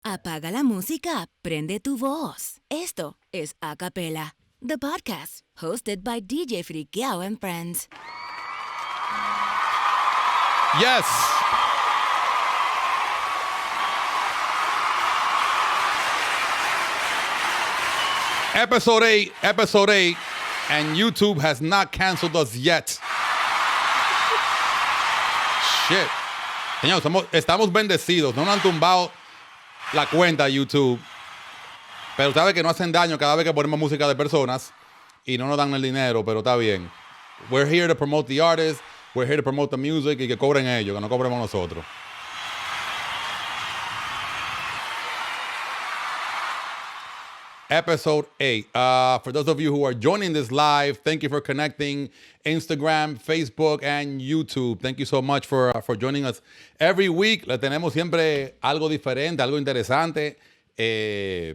Apaga la música, prende tu voz. Esto es Acapella, the podcast, hosted by DJ Frikkiao and friends. Yes. Episode 8, and YouTube has not canceled us yet. Shit. Señor, estamos bendecidos, no nos han tumbado la cuenta de YouTube, pero sabe que no hacen daño cada vez que ponemos música de personas y no nos dan el dinero, pero está bien. We're here to promote the artists, we're here to promote the music y que cobren ellos, que no cobremos nosotros. Episode 8. For those of you who are joining this live, thank you for connecting Instagram, Facebook, and YouTube. Thank you so much for joining us every week. Le tenemos siempre algo diferente, algo interesante.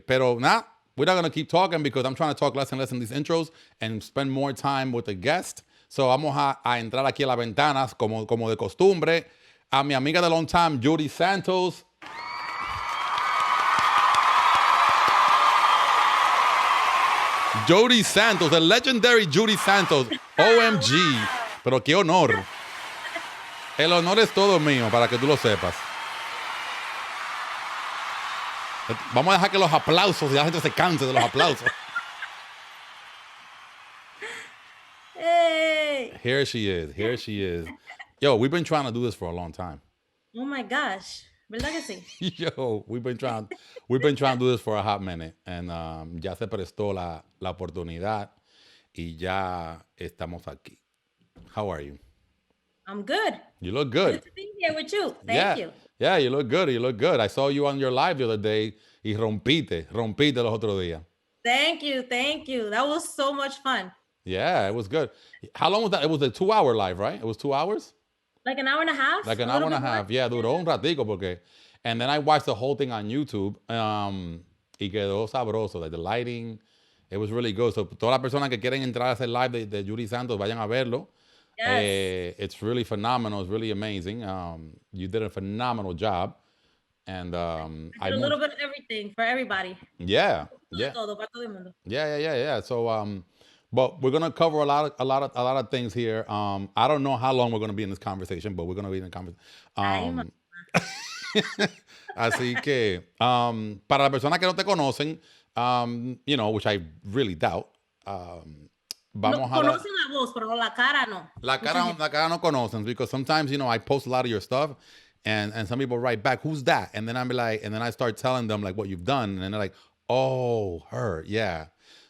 Pero nada, we're not going to keep talking because I'm trying to talk less and less in these intros and spend more time with the guest. So vamos a entrar aquí a las ventanas como de costumbre. A mi amiga de long time, Judy Santos. Judy Santos, the legendary Judy Santos. OMG. Pero qué honor. El honor es todo mío, para que tú lo sepas. Vamos a dejar que los aplausos, y la gente se canse de los aplausos. Hey. Here she is. Yo, we've been trying to do this for a long time. Oh my gosh. ¿Verdad que sí? Yo, we've been trying to do this for a hot minute. And ya se prestó la oportunidad y ya estamos aquí. How are you? I'm good. You look good. Good to be here with you. Thank you. Yeah, you look good. I saw you on your live the other day y rompiste los otros días. Thank you. That was so much fun. Yeah, it was good. How long was that? It was a 2-hour live, right? It was 2 hours? Like an hour and a half? Like an hour and a half. Yeah, duró un ratico porque. And then I watched the whole thing on YouTube. Y quedó sabroso. Like the lighting, it was really good. So todas las personas que quieren entrar a hacer live de Judy Santos, vayan a verlo. Yes. It's really phenomenal. It's really amazing. You did a phenomenal job. And I did a little bit of everything for everybody. Yeah. Todo, para todo el mundo. Yeah. So but we're gonna cover a lot of things here. I don't know how long we're gonna be in this conversation, but we're gonna be in the conversation. Así que para las personas que no te conocen, which I really doubt. Vamos a conocen la voz, pero la cara no. La cara no conocen because sometimes I post a lot of your stuff and some people write back, who's that? And then I start telling them like what you've done and then they're like, oh, her, yeah.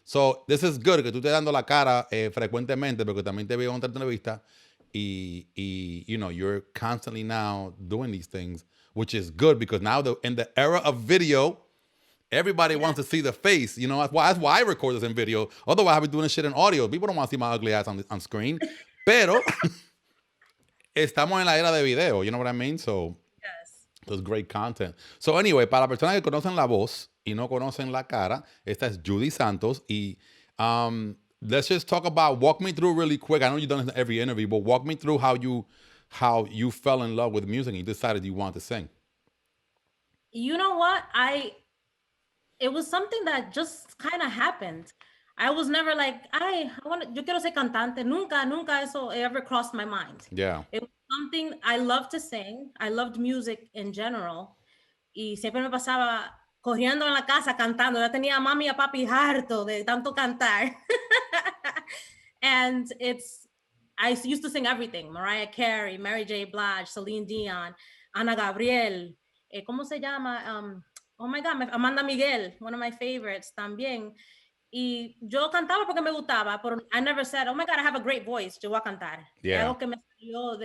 So this is good que tú estés dando la cara frecuentemente porque también te veo en otra entrevista y you're constantly now doing these things, which is good because now in the era of video, everybody wants to see the face. That's why I record this in video. Otherwise, I'd be doing this shit in audio. People don't want to see my ugly ass on screen. Pero estamos en la era de video. You know what I mean? So Yes. It's great content. So anyway, para las personas que conocen la voz y no conocen la cara, esta es Judy Santos. Y let's just walk me through really quick. I know you've done this in every interview, but walk me through how you fell in love with music and you decided you wanted to sing. You know what? It was something that just kind of happened. I was never like, yo quiero ser cantante. Nunca eso ever crossed my mind. Yeah. It was something I loved to sing. I loved music in general. Y siempre me pasaba corriendo en la casa cantando. Ya tenía a mami y a papi harto de tanto cantar. And I used to sing everything. Mariah Carey, Mary J. Blige, Celine Dion, Ana Gabriel. ¿Cómo se llama? Oh my God, Amanda Miguel, one of my favorites también. Y yo cantaba porque me gustaba, pero I never said, oh my God, I have a great voice. Yo voy a cantar. Yeah. Algo que me salió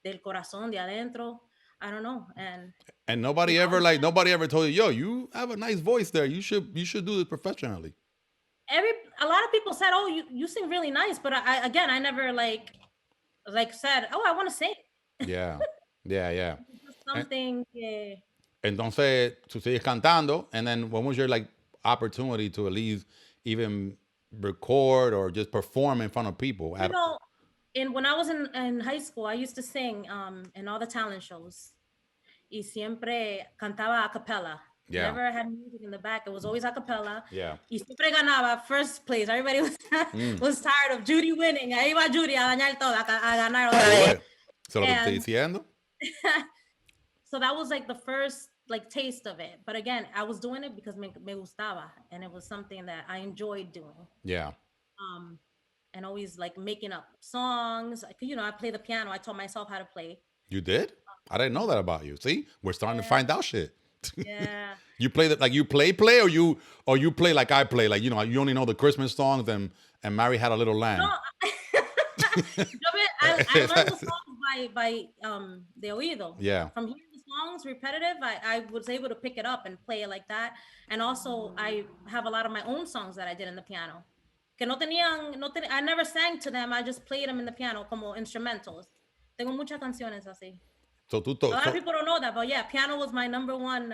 del corazón, de adentro. I don't know. And nobody ever told you, yo, you have a nice voice there. You should do this professionally. A lot of people said, oh, you sing really nice, but I never like said, oh, I want to sing. Yeah. Something que... Entonces, tú sigues cantando, and then when was your opportunity to at least even record or just perform in front of people? When I was in high school, I used to sing in all the talent shows. Y siempre cantaba acapella. Yeah. Never had music in the back. It was always acapella. Yeah. Y siempre ganaba first place. Everybody was tired of Judy winning. Ahí va Judy a dañar todo, a ganar otra vez. Bueno, eso es lo que estoy And- diciendo. So that was like the first like taste of it. But again, I was doing it because me gustaba, and it was something that I enjoyed doing. Yeah. And always like making up songs. You know, I play the piano. I taught myself how to play. You did? I didn't know that about you. See, we're starting to find out shit. Yeah. You play that like you play, or you play like I play, like you know you only know the Christmas songs and Mary Had a Little Lamb. No, I learned the songs by de oído. Yeah. From hearing the songs repetitive, I was able to pick it up and play it like that. And also, I have a lot of my own songs that I did in the piano. Que no tenían, I never sang to them. I just played them in the piano como instrumentals. Tengo muchas canciones así. So A lot of people don't know that, but yeah, piano was my number one.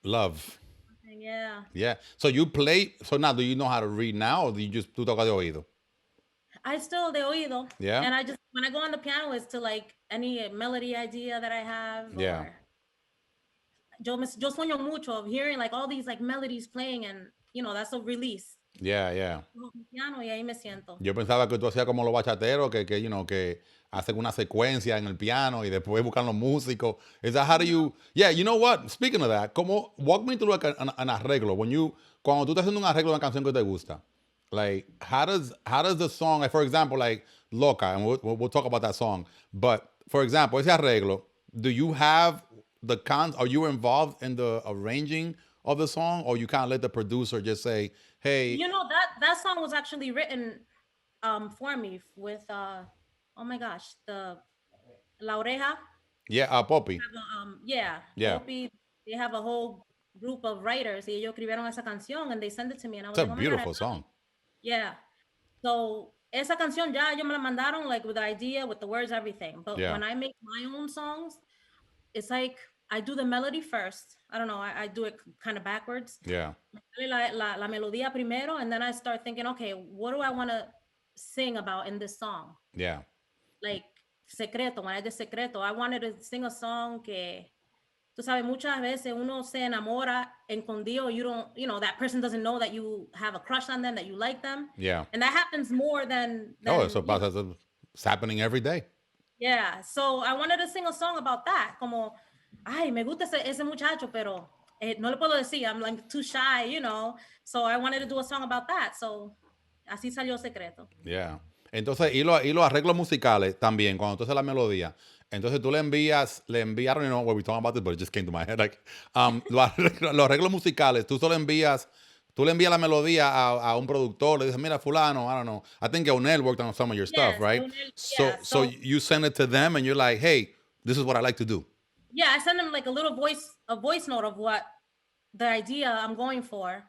love. Thing, yeah. Yeah. So you play. So now, do you know how to read now, or do you just tú tocas de oído? I still de oído. Yeah. And I just, when I go on the piano, it's to like any melody idea that I have. Yeah. Or yo sueño mucho of hearing like all these like melodies playing, and you know, that's a release. Yeah, yeah. Piano y ahí me siento. Yo pensaba que tú hacías como los bachateros, que you know, que hacen una secuencia en el piano y después buscan los músicos. Is that how do you? Yeah, you know what? Speaking of that, como walk me through like an arreglo. Cuando tú estás haciendo un arreglo de una canción que te gusta, like how does the song, like for example, like Loca, and we'll talk about that song. But for example, ese arreglo, do you have are you involved in the arranging of the song, or you kind of let the producer just say, hey? You know, that song was actually written for me with oh my gosh, the La Oreja. Yeah, Poppy. Yeah. Yeah. Poppy, they have a whole group of writers. Y ellos escribieron esa canción and they sent it to me. And I was It's like, a oh my beautiful God, song. Yeah. So esa canción ya ellos me la mandaron like with the idea, with the words, everything. But Yeah. when I make my own songs, it's like I do the melody first. I don't know. I do it kind of backwards. Yeah. La melodía primero, and then I start thinking, okay, what do I want to sing about in this song? Yeah. Like secreto, when I did secreto, I wanted to sing a song que, tú sabes, muchas veces uno se enamora escondido. You know, that person doesn't know that you have a crush on them, that you like them. Yeah. And that happens more than Eso pasa, it's happening every day. Yeah. So I wanted to sing a song about that. Como, ay, me gusta ese muchacho, pero no le puedo decir. I'm like too shy, you know. So I wanted to do a song about that. So así salió Secreto. Yeah. Entonces, y los arreglos musicales también, cuando tú haces la melodía, entonces tú le envías, I don't know what we're talking about this, but it just came to my head. Like, los arreglos musicales, tú le envías la melodía a un productor, le dices, mira, fulano, I don't know. I think Onel worked on some of your stuff, right? Yeah, so you send it to them and you're like, hey, this is what I like to do. Yeah, I send them like a voice note of what the idea I'm going for.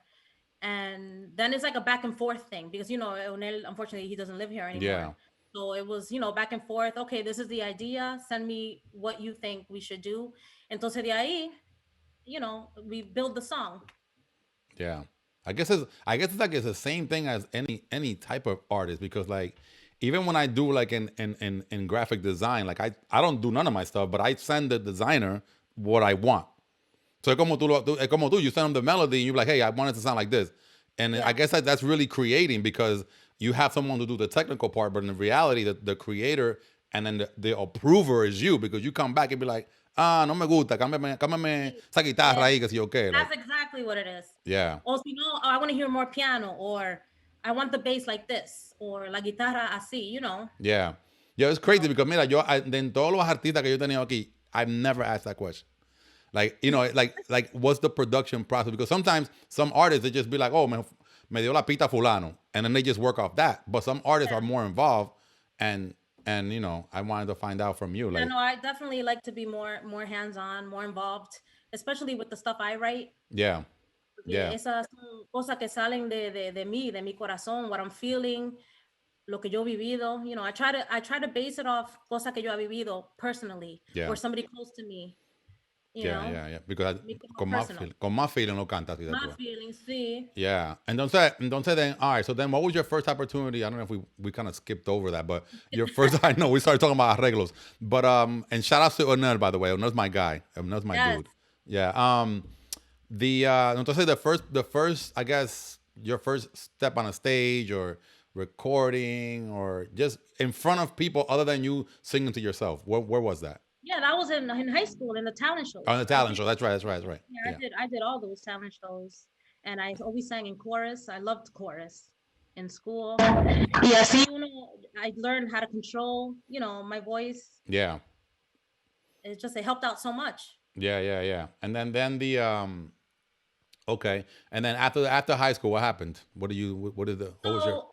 And then it's like a back and forth thing because, you know, Onel, unfortunately, he doesn't live here anymore. Yeah. So it was, you know, back and forth. Okay, this is the idea. Send me what you think we should do. Entonces de ahí, you know, we build the song. Yeah. I guess it's like it's the same thing as any type of artist because like even when I do like in graphic design, like I don't do none of my stuff, but I send the designer what I want. So es como tú, you send them the melody and you're like, hey, I want it to sound like this. And yeah. I guess that's really creating because you have someone to do the technical part, but in reality, the creator and then the approver is you because you come back and be like, no me gusta, cámbiame esa guitarra ahí, que si yo qué. That's exactly what it is. Yeah. Or you know, I want to hear more piano, or I want the bass like this, or la guitarra así, you know. Yeah. Yeah, it's crazy because mira, en todos los artistas que yo he tenido aquí, I've never asked that question. Like, you know, like what's the production process? Because sometimes some artists, they just be like, oh, me dio la pita fulano. And then they just work off that. But some artists are more involved. And you know, I wanted to find out from you. Like, yeah, no, I definitely like to be more hands-on, more involved, especially with the stuff I write. Yeah. Yeah. Esas son cosas que salen de mí, de mi corazón, what I'm feeling, lo que yo he vivido. You know, I try to base it off cosas que yo he vivido personally, or somebody close to me. You know? Yeah. Because con más feeling lo cantas. Más feelings, sí. Yeah. Entonces then, all right, so then what was your first opportunity? I don't know if we kind of skipped over that, but your first, I know we started talking about arreglos. But, and shout out to Onel, by the way. Onel's my guy. Onel's my dude. Yeah. Entonces the first, I guess, your first step on a stage or recording or just in front of people other than you singing to yourself. Where was that? Yeah, that was in high school in the talent On the shows. talent show. That's right. That's right. That's right. Yeah, Yeah. I did all those talent shows, and I always sang in chorus. I loved chorus in school. Yeah, see, I learned how to control, my voice. Yeah. It helped out so much. Yeah. Yeah. Yeah. And then the okay. And then after high school, what happened? What was your? So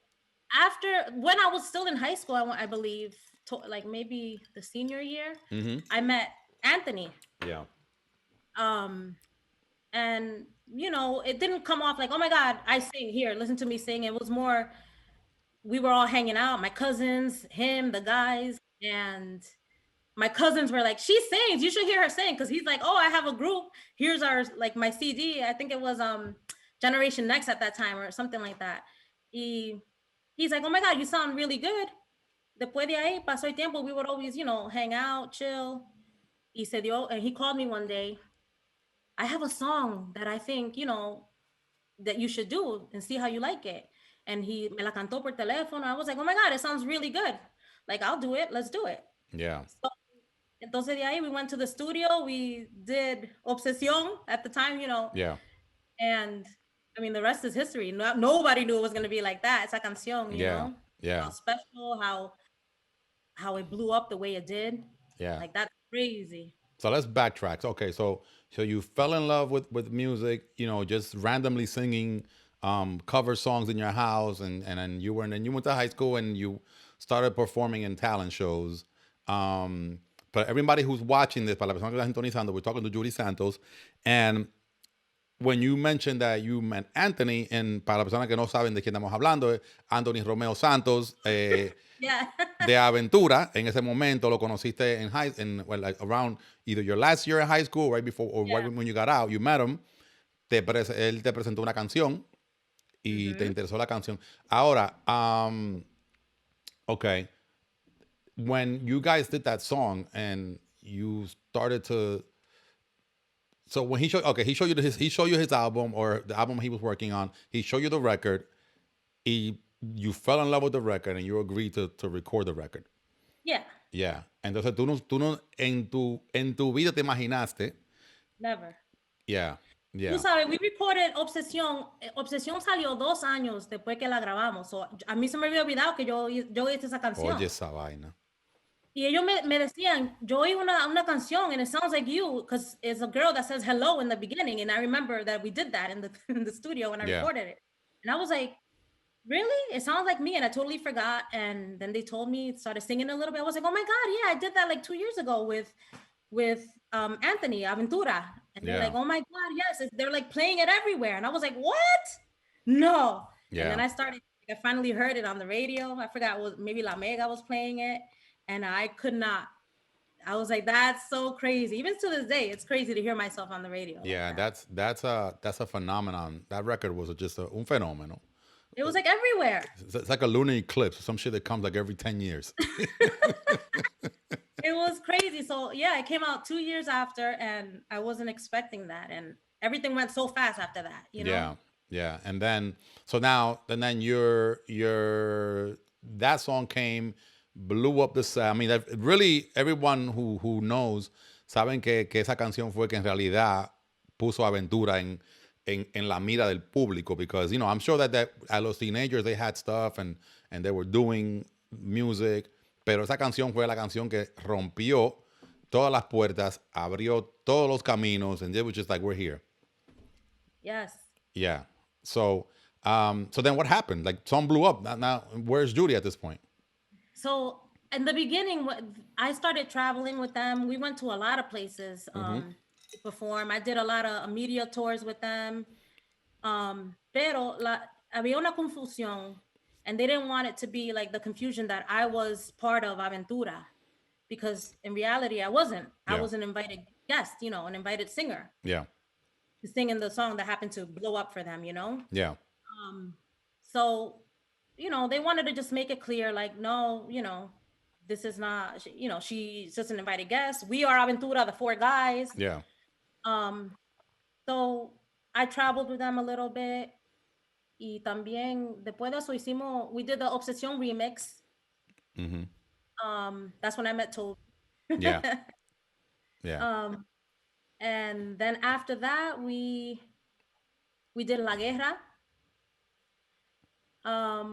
after when I was still in high school, I believe, like maybe the senior year, I met Anthony. Yeah. Um, and it didn't come off like, oh my God, I sing here, listen to me sing. It was more, we were all hanging out, my cousins, him, the guys, and my cousins were like, she sings, you should hear her sing, because he's like, oh, I have a group, here's our, like, my CD. I think it was Generation Next at that time or something like that. He's like, oh my God, you sound really good. Después de ahí pasó el tiempo, we would always hang out, chill. And he called me one day, I have a song that I think that you should do and see how you like it. And he me la cantó por teléfono. I was like, oh my God, it sounds really good. Like, I'll do it. Let's do it. Yeah. So, entonces de ahí we went to the studio. We did Obsesión at the time, Yeah. And I mean, the rest is history. Nobody knew it was going to be like that. Esa canción, you know? Yeah. How special, how it blew up the way it did. Yeah. Like, that's crazy. So let's backtrack. Okay, so you fell in love with music, just randomly singing cover songs in your house, and then you went to high school and you started performing in talent shows. But everybody who's watching this, para la persona que está sintonizando, we're talking to Judy Santos, and when you mentioned that you met Anthony, and para la persona que no saben de quién estamos hablando, Anthony Romeo Santos, Yeah. de Aventura, en ese momento lo conociste like around either your last year in high school, right before, or right when you got out, you met him, él te presentó una canción y te interesó la canción. Ahora, okay, when you guys did that song and you started to, so when he showed you his album, or the album he was working on, he showed you the record, you fell in love with the record and you agreed to record the record. Yeah. Yeah. Entonces tú no en tu vida te imaginaste. Never. Yeah. Yeah. Tú sabes, we recorded Obsesión. Obsesión salió 2 años después que la grabamos. So, a mí se me había olvidado que yo hice esa canción. Oye, esa vaina. Y ellos me decían, yo oí una canción and it sounds like you, because it's a girl that says hello in the beginning. And I remember that we did that in the studio when I recorded it. And I was like, really? It sounds like me. And I totally forgot. And then they told me, started singing a little bit. I was like, oh my God, yeah, I did that like 2 years ago with Anthony Aventura. And they're like, oh my God, yes. They're like playing it everywhere. And I was like, what? No. Yeah. And then I finally heard it on the radio. I forgot, maybe La Mega was playing it. And I could not. I was like, that's so crazy. Even to this day, it's crazy to hear myself on the radio. Yeah, like that's a phenomenon. That record was just un fenomeno. It was like everywhere. It's like a lunar eclipse, some shit that comes like every 10 years. It was crazy. So yeah, it came out 2 years after, and I wasn't expecting that. And everything went so fast after that, Yeah, yeah. And then, your that song came, blew up the set. I mean, really, everyone who knows, saben que esa canción fue que en realidad puso Aventura en la mira del público, because I'm sure that a los teenagers they had stuff and they were doing music, pero esa canción fue la canción que rompió todas las puertas, abrió todos los caminos, and it was just like, we're here. Yes. Yeah. So then what happened? Like, song blew up. Now where's Judy at this point? So in the beginning, I started traveling with them. We went to a lot of places to perform. I did a lot of media tours with them. Pero había una confusión, and they didn't want it to be like the confusion that I was part of Aventura, because in reality, I wasn't. I was an invited guest, an invited singer. Yeah. To sing in the song that happened to blow up for them, Yeah. So, they wanted to just make it clear, like, no, this is not, she's just an invited guest. We are Aventura, the 4 guys. Yeah. So I traveled with them a little bit. Y también, después de eso, we did the Obsession remix. That's when I met Toby. Yeah. Yeah. And then after that, we did La Guerra. I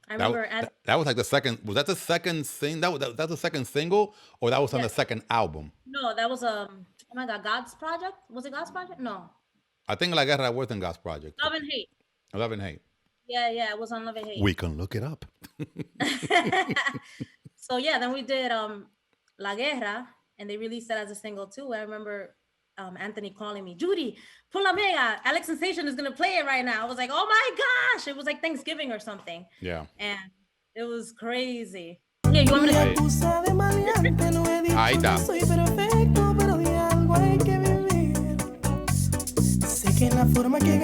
remember that was like the second. Was that the second thing? That's the second single, or that was on the second album? No, that was oh my God, God's Project. Was it God's Project? No. I think La Guerra was in God's Project. Love and Hate. Love and Hate. Yeah, it was on Love and Hate. We can look it up. So yeah, then we did La Guerra, and they released it as a single too. I remember Anthony calling me, Judy, pull la mega, Alex Sensation is gonna play it right now. I was like, oh my gosh, it was like Thanksgiving or something. Yeah. And it was crazy. Yeah, you want me to Ahí está.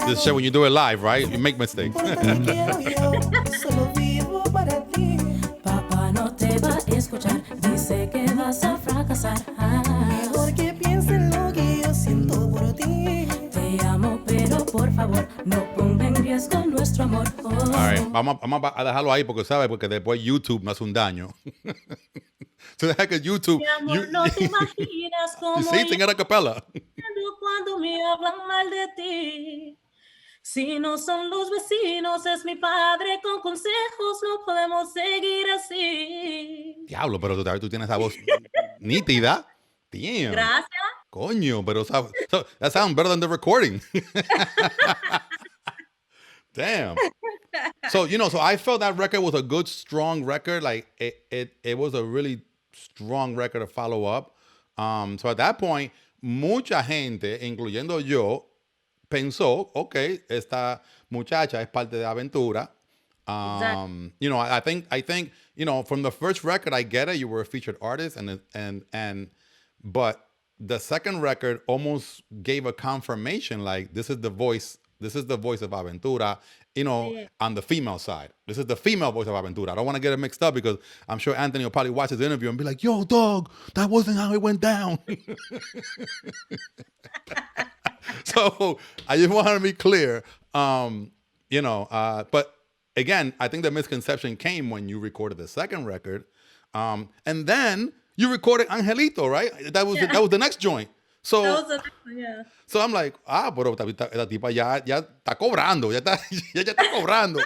This shit when you do it live, right? You make mistakes. Papá no te va a escuchar, dice que vas a fracasar. Mejor que piensen lo que yo siento por ti. Te amo, pero por favor, no ponga en riesgo nuestro amor. All right, vamos a dejarlo ahí porque sabe, porque después YouTube me hace un daño. So the heck is YouTube? Mi amor, no te imaginas cómo You see, sing it a cappella. Cuando me hablan mal de ti. Si no son los vecinos, es mi padre. Con consejos no podemos seguir así. Diablo, pero tú tienes esa voz nítida. Damn. Gracias. Coño, pero that sounds better than the recording. Damn. So, so I felt that record was a good, strong record. Like, it was a really strong record to follow up. So at that point, mucha gente, incluyendo yo, pensó, okay, esta muchacha es parte de Aventura. Exactly. I think, from the first record, I get it. You were a featured artist, but the second record almost gave a confirmation, like this is the voice of Aventura, on the female side. This is the female voice of Aventura. I don't want to get it mixed up because I'm sure Anthony will probably watch this interview and be like, yo, dog, that wasn't how it went down. So I just want to be clear, but again, I think the misconception came when you recorded the second record. And then you recorded Angelito, right? That was the next joint. So, That was the next one, yeah. So I'm like, pero esta tipa ya está cobrando, ya está cobrando.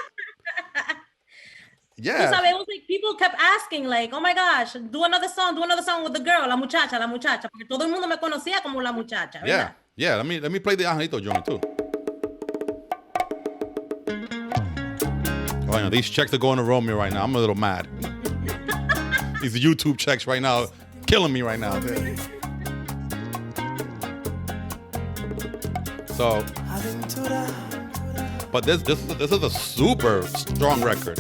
Yeah. Tú sabes, it was like people kept asking, like, oh my gosh, do another song with the girl, la muchacha, porque todo el mundo me conocía como la muchacha. ¿Verdad? Yeah. Let me play the Angelito joint too. Oh, these checks are going to Romeo right now. I'm a little mad. These YouTube checks right now, killing me right now. So, but this is a super strong record.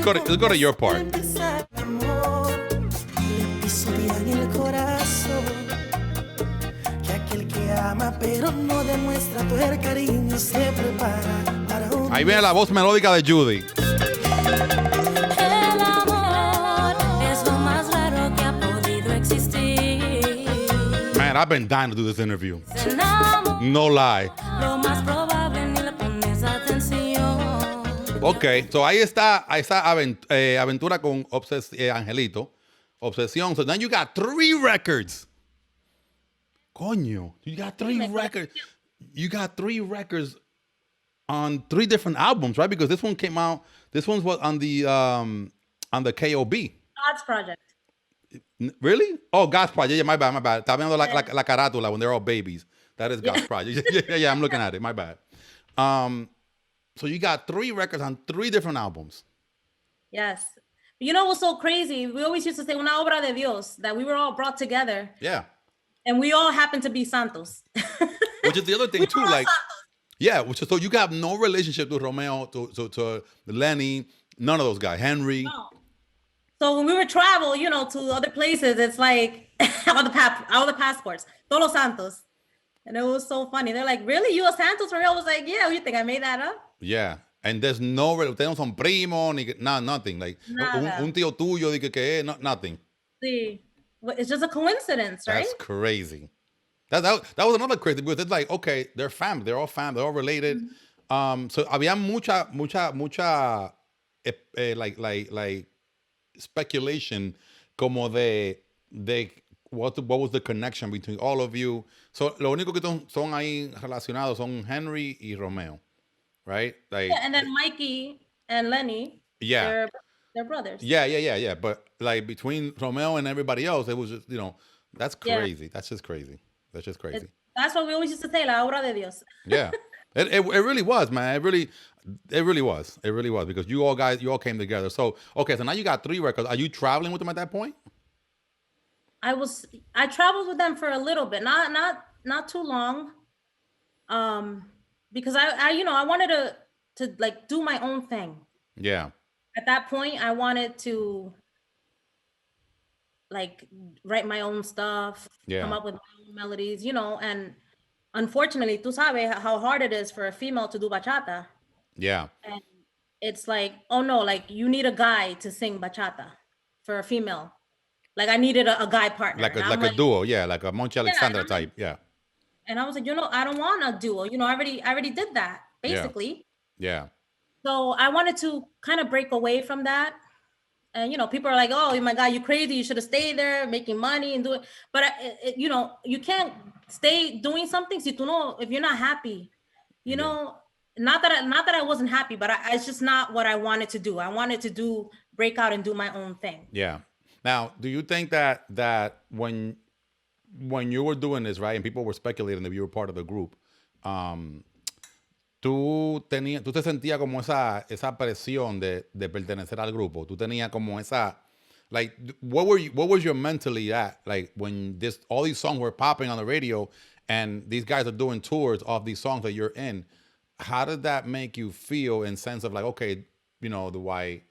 Let's go to your part. Ahí viene la voz melódica de Judy. Man, I've been dying to do this interview. No lie. Okay, so ahí está Aventura con Angelito. Obsesión. So then you got 3 records. Coño, you got 3 records. You got 3 records on 3 different albums, right? Because this one came out. This one was on the KOB. God's Project. Really? Oh, God's Project. Yeah, my bad. Estaba viendo la carátula when they're all babies. That is God's Project. Yeah, I'm looking at it. My bad. So you got 3 records on 3 different albums. Yes. You know what's so crazy? We always used to say una obra de Dios, that we were all brought together. Yeah. And we all happen to be Santos. Which is the other thing too, like, yeah. So you got no relationship to Romeo, to Lenny, none of those guys, Henry. No. So when we would travel, to other places, it's like all the passports, todos los Santos, and it was so funny. They're like, "Really, you a Santos for real?" I was like, "Yeah, you think I made that up?" Yeah, and there's no, ustedes no son primos, nothing. Like un tío tuyo, nothing. Sí. it's just a coincidence, right? That's crazy. That was another crazy because it's like, okay, they're family, they're all related. So había mucha like speculation como de what was the connection between all of you. So lo único que son ahí relacionados son Henry y Romeo, right? Like Yeah, and then Mikey and Lenny, yeah. they're brothers. Yeah. But like between Romeo and everybody else, it was just, that's Yeah. crazy. That's just crazy. That's what we always used to say, la obra de Dios. Yeah. It really was, man. It really was because you all came together. So okay, so now you got 3 records. Are you traveling with them at that point? I traveled with them for a little bit, not too long. Because I wanted to like do my own thing. Yeah. At that point, I wanted to like write my own stuff, come up with my own melodies, and unfortunately, tú sabes how hard it is for a female to do bachata. Yeah. And it's like, oh no, like you need a guy to sing bachata for a female. Like I needed a guy partner. Like a duo, yeah, like a Monchi Alexandra type, yeah. And I was like, I don't want a duo. I already did that, basically. Yeah. So I wanted to kind of break away from that. And, people are like, oh my God, you crazy. You should have stayed there making money and do it. But, you can't stay doing something if you're not happy, not that I wasn't happy, but it's just not what I wanted to do. I wanted to break out and do my own thing. Yeah. Now, do you think that when you were doing this, right, and people were speculating that you were part of the group, tú te sentías como esa presión de pertenecer al grupo? Tú tenías como esa, like, what was your mentally at, like, when all these songs were popping on the radio and these guys are doing tours of these songs that you're in? How did that make you feel in sense of like, okay, do I...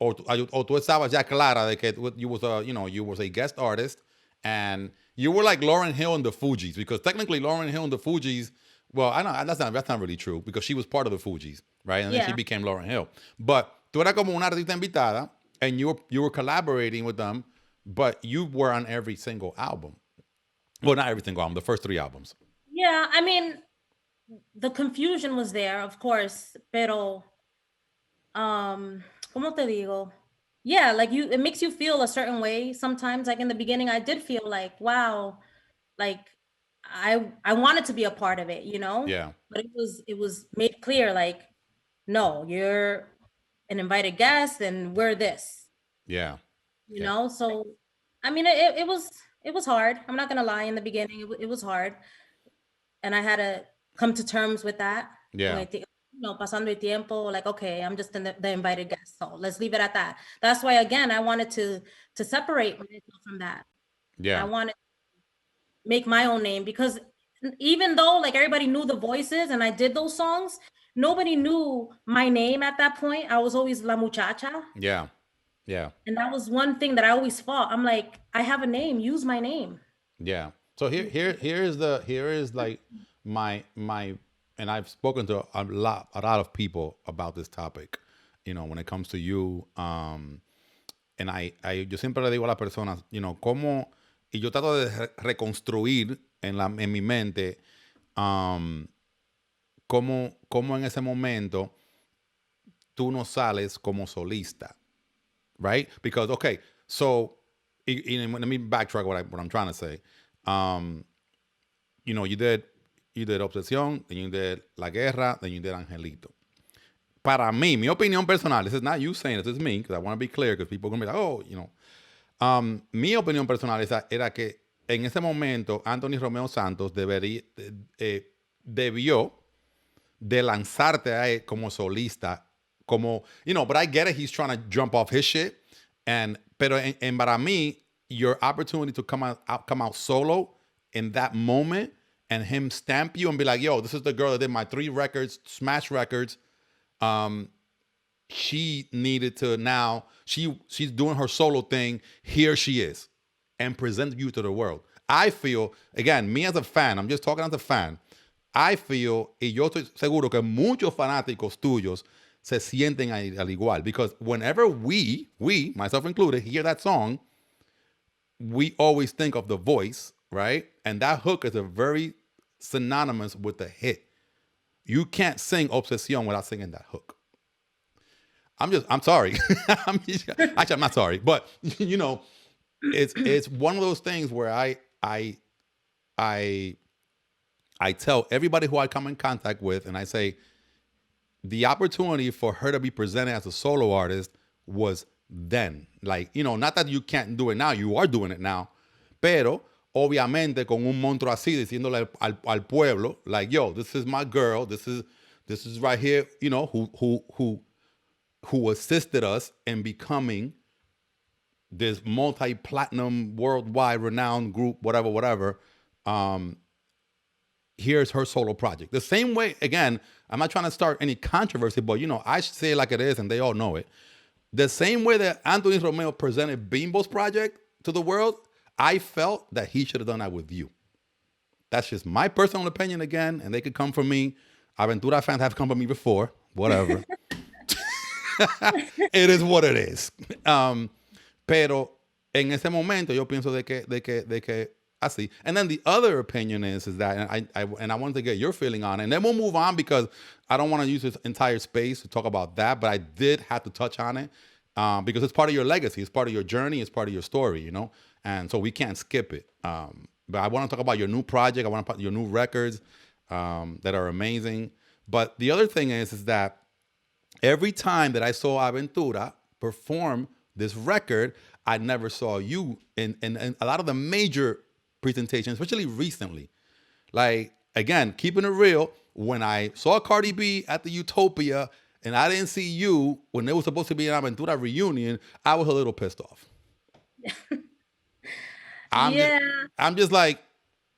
O tú estabas ya clara de que you was a guest artist and you were like Lauryn Hill and the Fugees, because technically Lauryn Hill and the Fugees, well, I know that's not really true because she was part of the Fugees, right? And then she became Lauryn Hill. But tú eras como una artista invitada and you were collaborating with them, but you were on every single album. Well, not every single album, the first 3 albums. Yeah, I mean, the confusion was there, of course, pero ¿cómo te digo? Yeah, like it makes you feel a certain way sometimes. Like in the beginning, I did feel like, wow, like I wanted to be a part of it, Yeah. But it was made clear, like, no, you're an invited guest and we're this. Yeah. You know, so I mean, it was hard. I'm not gonna lie. In the beginning, it was hard, and I had to come to terms with that. Yeah. Pasando el tiempo, like, okay, I'm just the invited guest, so let's leave it at that. That's why, again, I wanted to separate myself from that. Yeah. I wanted to make my own name, because even though like everybody knew the voices and I did those songs, nobody knew my name at that point. I was always La Muchacha. Yeah. And that was one thing that I always fought. I'm like, I have a name, use my name. Yeah. So here is like my and I've spoken to a lot of people about this topic, when it comes to you. And yo siempre le digo a las personas, cómo, y yo trato de reconstruir en mi mente, cómo en ese momento tú no sales como solista, right? Because, okay, so, let me backtrack what I'm trying to say. You did Obsesión, then you did La Guerra, then you did Angelito. Para mí, mi opinión personal, this is not you saying this is me, because I want to be clear, because people are going to be like, oh, mi opinión personal era que en ese momento Anthony Romeo Santos debió de lanzarte a él como solista, como, but I get it, he's trying to jump off his shit, pero para mí, your opportunity to come out solo in that moment, and him stamp you and be like, yo, this is the girl that did my 3 records, smash records. She needed to now, she's doing her solo thing. Here she is. And present you to the world. I feel, again, me as a fan, I'm just talking as a fan, I feel, y yo estoy seguro que muchos fanáticos tuyos se sienten al igual. Because whenever we, myself included, hear that song, we always think of the voice, right? And that hook is a very synonymous with the hit. You can't sing Obsesión without singing that hook. I'm sorry. Actually, I'm not sorry, but you know, it's one of those things where I tell everybody who I come in contact with, and I say, the opportunity for her to be presented as a solo artist was then. Like, you know, not that you can't do it now, you are doing it now, pero obviamente con un monstruo así diciéndole al pueblo, like, yo, this is my girl, this is right here, you know, who assisted us in becoming this multi-platinum, worldwide renowned group, whatever. Here's her solo project. The same way, again, I'm not trying to start any controversy, but, you know, I should say it like it is, and they all know it. The same way that Anthony Romeo presented Bimbo's project to the world, I felt that he should have done that with you. That's just my personal opinion again, and they could come from me. Aventura fans have come from me before, whatever. It is what it is. Pero en ese momento yo pienso de que así. And then the other opinion is that, and I wanted to get your feeling on it, and then we'll move on because I don't want to use this entire space to talk about that, but I did have to touch on it because it's part of your legacy, it's part of your journey, it's part of your story, you know? And so we can't skip it. But I want to talk about your new project, I want to talk about your new records that are amazing. But the other thing is that every time that I saw Aventura perform this record, I never saw you in a lot of the major presentations, especially recently. Like, again, keeping it real, when I saw Cardi B at the Utopia and I didn't see you when there was supposed to be an Aventura reunion, I was a little pissed off. I'm just like,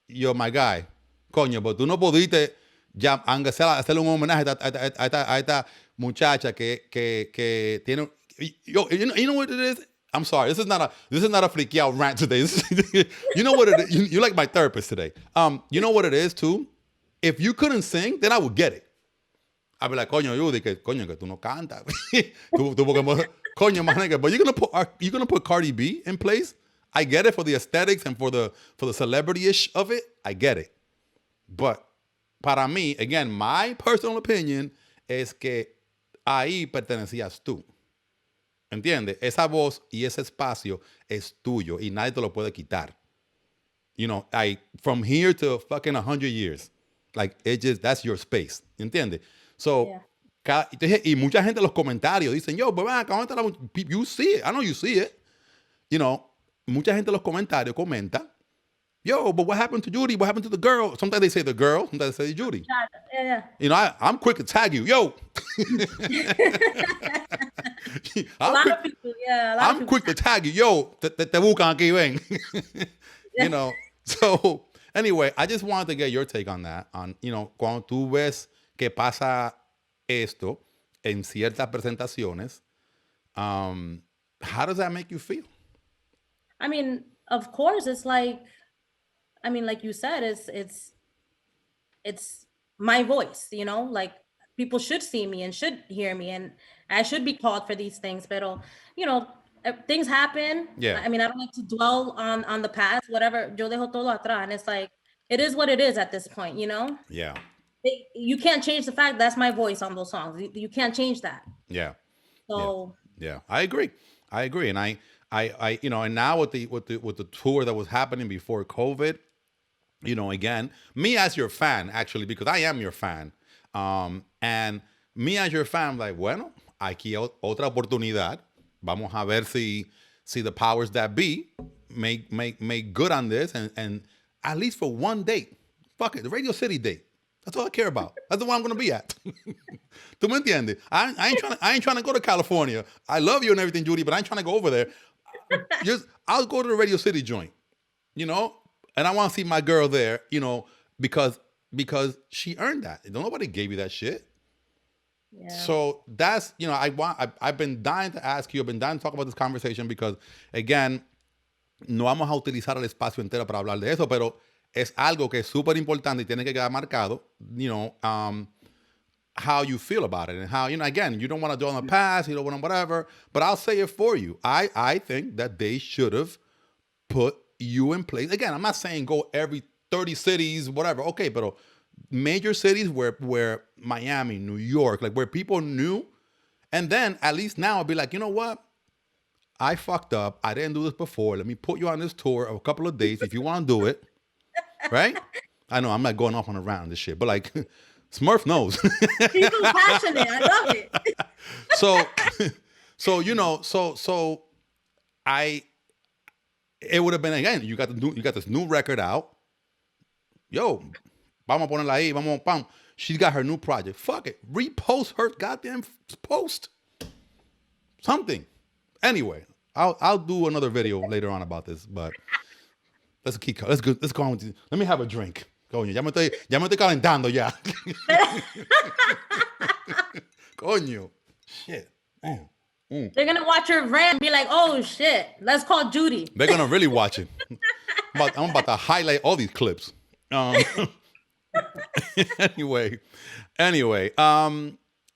yo, my guy, coño, pero tú no pudiste ya, aunque sea hacerle un homenaje a esta muchacha que tiene, yo, you know what it is? I'm sorry, this is not a Frikkiao rant today. You know what it is? You're like my therapist today. You know what it is too? If you couldn't sing, then I would get it. I'd be like, coño, Judy, que tú no cantas. Coño, man, but you're gonna put Cardi B in place? I get it for the aesthetics and for the celebrity-ish of it. I get it. But para mí, again, my personal opinion es que ahí pertenecías tú. ¿Entiendes? Esa voz y ese espacio es tuyo y nadie te lo puede quitar. You know, from here to fucking 100 years. Like, that's your space. ¿Entiendes? So, yeah. Y mucha gente en los comentarios dicen, yo, but man, you see it. I know you see it. You know, mucha gente en los comentarios comenta, yo, but what happened to Judy? What happened to the girl? Sometimes they say the girl, sometimes they say Judy. Yeah. You know, I'm quick to tag you. Yo. I'm quick to tag you. Yo, te buscan aquí, ven. You know, so anyway, I just wanted to get your take on that. On, you know, cuando tú ves que pasa esto en ciertas presentaciones, how does that make you feel? I mean, of course, it's like, I mean, like you said, it's my voice, you know, like people should see me and should hear me and I should be called for these things, but, you know, things happen. Yeah. I mean, I don't like to dwell on the past, whatever. Yo dejo todo atrás. And it's like, it is what it is at this point, you know? Yeah. You can't change the fact that's my voice on those songs. You can't change that. Yeah. So. Yeah. I agree. And I you know, and now with the tour that was happening before COVID, you know, again, me as your fan, actually, because I am your fan, and me as your fan, like, bueno, aquí otra oportunidad. Vamos a ver si the powers that be make good on this, and at least for one date, fuck it, the Radio City date. That's all I care about. That's the one I'm gonna be at. ¿Tú me entiendes? I ain't trying to go to California. I love you and everything, Judy, but I ain't trying to go over there. I'll go to the Radio City joint, you know, and I want to see my girl there, you know, because she earned that. Nobody gave you that shit. Yeah. So that's, you know, I've been dying to ask you, I've been dying to talk about this conversation because, again, no vamos a utilizar el espacio entero para hablar de eso, pero es algo que es súper importante y tiene que quedar marcado, you know, how you feel about it and how, you know, again, you don't want to dwell on the past, you don't want to whatever, but I'll say it for you. I think that they should have put you in place. Again, I'm not saying go every 30 cities, whatever. Okay, but major cities where Miami, New York, like where people knew. And then at least now I'll be like, you know what? I fucked up. I didn't do this before. Let me put you on this tour of a couple of days if you want to do it. Right? I know I'm not going off on a rant on this shit, but like Smurf knows. He's so passionate. I love it. So it would have been, again, you got this new record out. Yo, vamos a ponerla ahí, vamos, pam. She's got her new project. Fuck it. Repost her goddamn post. Something. Anyway, I'll do another video later on about this, but let's go on. Let me have a drink. Coño, ya me estoy calentando ya. Coño. Shit. They're gonna watch your rant and be like, "Oh shit, let's call Judy." They're gonna really watch it. I'm about to highlight all these clips. Anyway.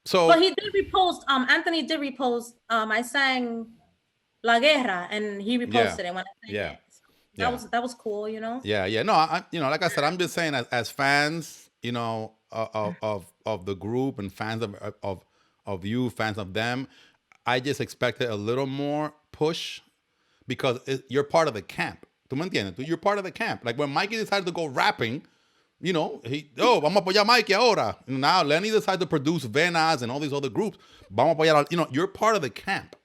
So. But he did repost. Anthony did repost. I sang La Guerra, and he reposted it when I sang it. So that was cool, you know. Yeah. No, like I said, I'm just saying as fans, you know, of the group and fans of you, fans of them. I just expected a little more push because you're part of the camp. ¿Tú me entiendes? You're part of the camp. Like when Mikey decided to go rapping, you know, vamos a apoyar a Mikey ahora. Now Lenny decided to produce Venas and all these other groups. Vamos a apoyar, you know, you're part of the camp.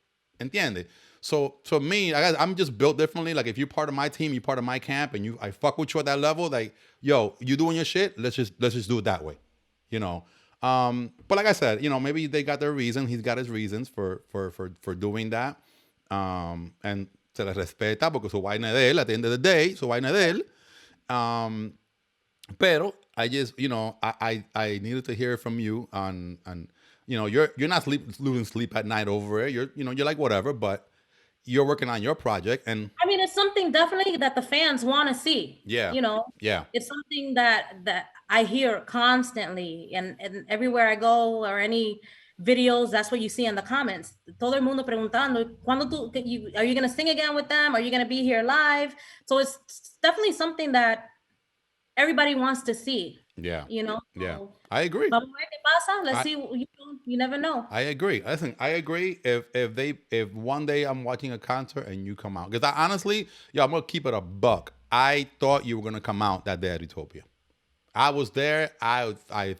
¿Entiendes? So me, I'm just built differently. Like if you're part of my team, you're part of my camp, and I fuck with you at that level. Like, yo, you doing your shit? Let's just do it that way, you know. But like I said, you know, maybe they got their reason. He's got his reasons for doing that. And se les respeta porque su vaina es de él. At the end of the day, su vaina es de él. Pero I just, you know, I needed to hear from you on you know, you're not losing sleep at night over it. You're like whatever, but you're working on your project. And I mean, it's something definitely that the fans want to see. Yeah. You know. Yeah. It's something that I hear constantly, and everywhere I go or any videos, that's what you see in the comments. Todo el mundo preguntando, are you going to sing again with them? Are you going to be here live? So it's definitely something that everybody wants to see. Yeah. You know? Yeah. So, I agree. Let's see. You never know. I agree. Listen, I agree. If one day I'm watching a concert and you come out, because honestly, I'm gonna keep it a buck. I thought you were gonna come out that day at Utopia. I was there. I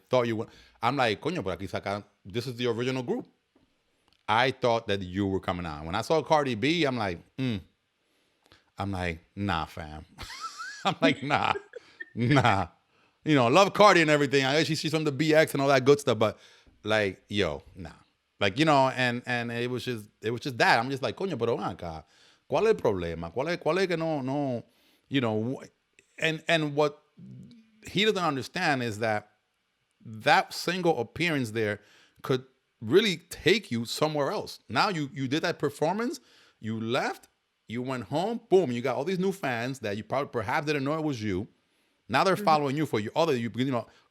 thought you would. I'm like, coño, pero aquí sacan. This is the original group. I thought that you were coming out. When I saw Cardi B, I'm like, nah, fam. I'm like, nah. You know, love Cardi and everything. I guess she's from the BX and all that good stuff, but like, yo, nah. Like, you know, and it was just that. I'm just like, coño, pero ven acá. ¿Cuál es el problema? ¿Cuál es que no, you know, and what he doesn't understand is that single appearance there could really take you somewhere else. Now you did that performance, you left, you went home, boom, you got all these new fans that you perhaps didn't know it was you. Now they're following you for your other,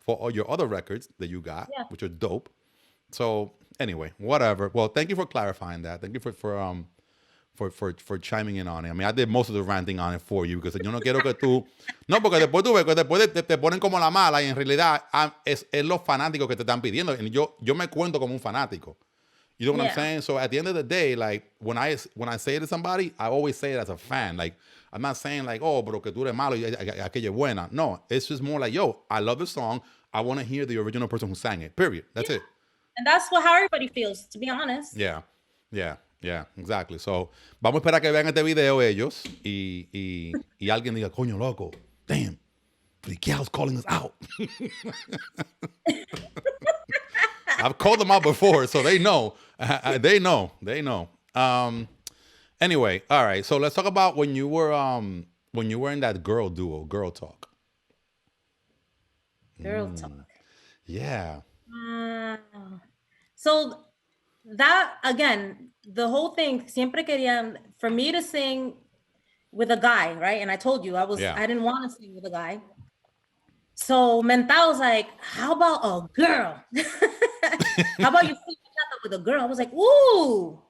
for all your other records that you got, which are dope. So anyway, whatever. Well, thank you for clarifying that. Thank you for chiming in on it. I mean, I did most of the ranting on it for you because yo no quiero que tú... No, porque después tú ves que después te ponen como la mala y en realidad es los fanáticos que te están pidiendo. Y yo me cuento como un fanático. You know what I'm saying? So at the end of the day, like when I say it to somebody, I always say it as a fan. Like I'm not saying like, oh, pero que tú eres malo y aquella es buena. No, it's just more like, yo, I love the song. I want to hear the original person who sang it. Period. That's it. And that's how everybody feels, to be honest. Yeah, exactly. So, vamos a esperar que vean este video ellos y alguien diga, coño, loco, damn, Frikkiao's calling us out. I've called them out before, so they know. They know. Anyway, all right. So let's talk about when you were in that girl duo, Girl Talk. Girl Talk. Yeah. So that, again, the whole thing, siempre querían for me to sing with a guy, right? And I told you I didn't want to sing with a guy. So Mental was like, how about a girl? How about you sing with a girl? I was like, ooh,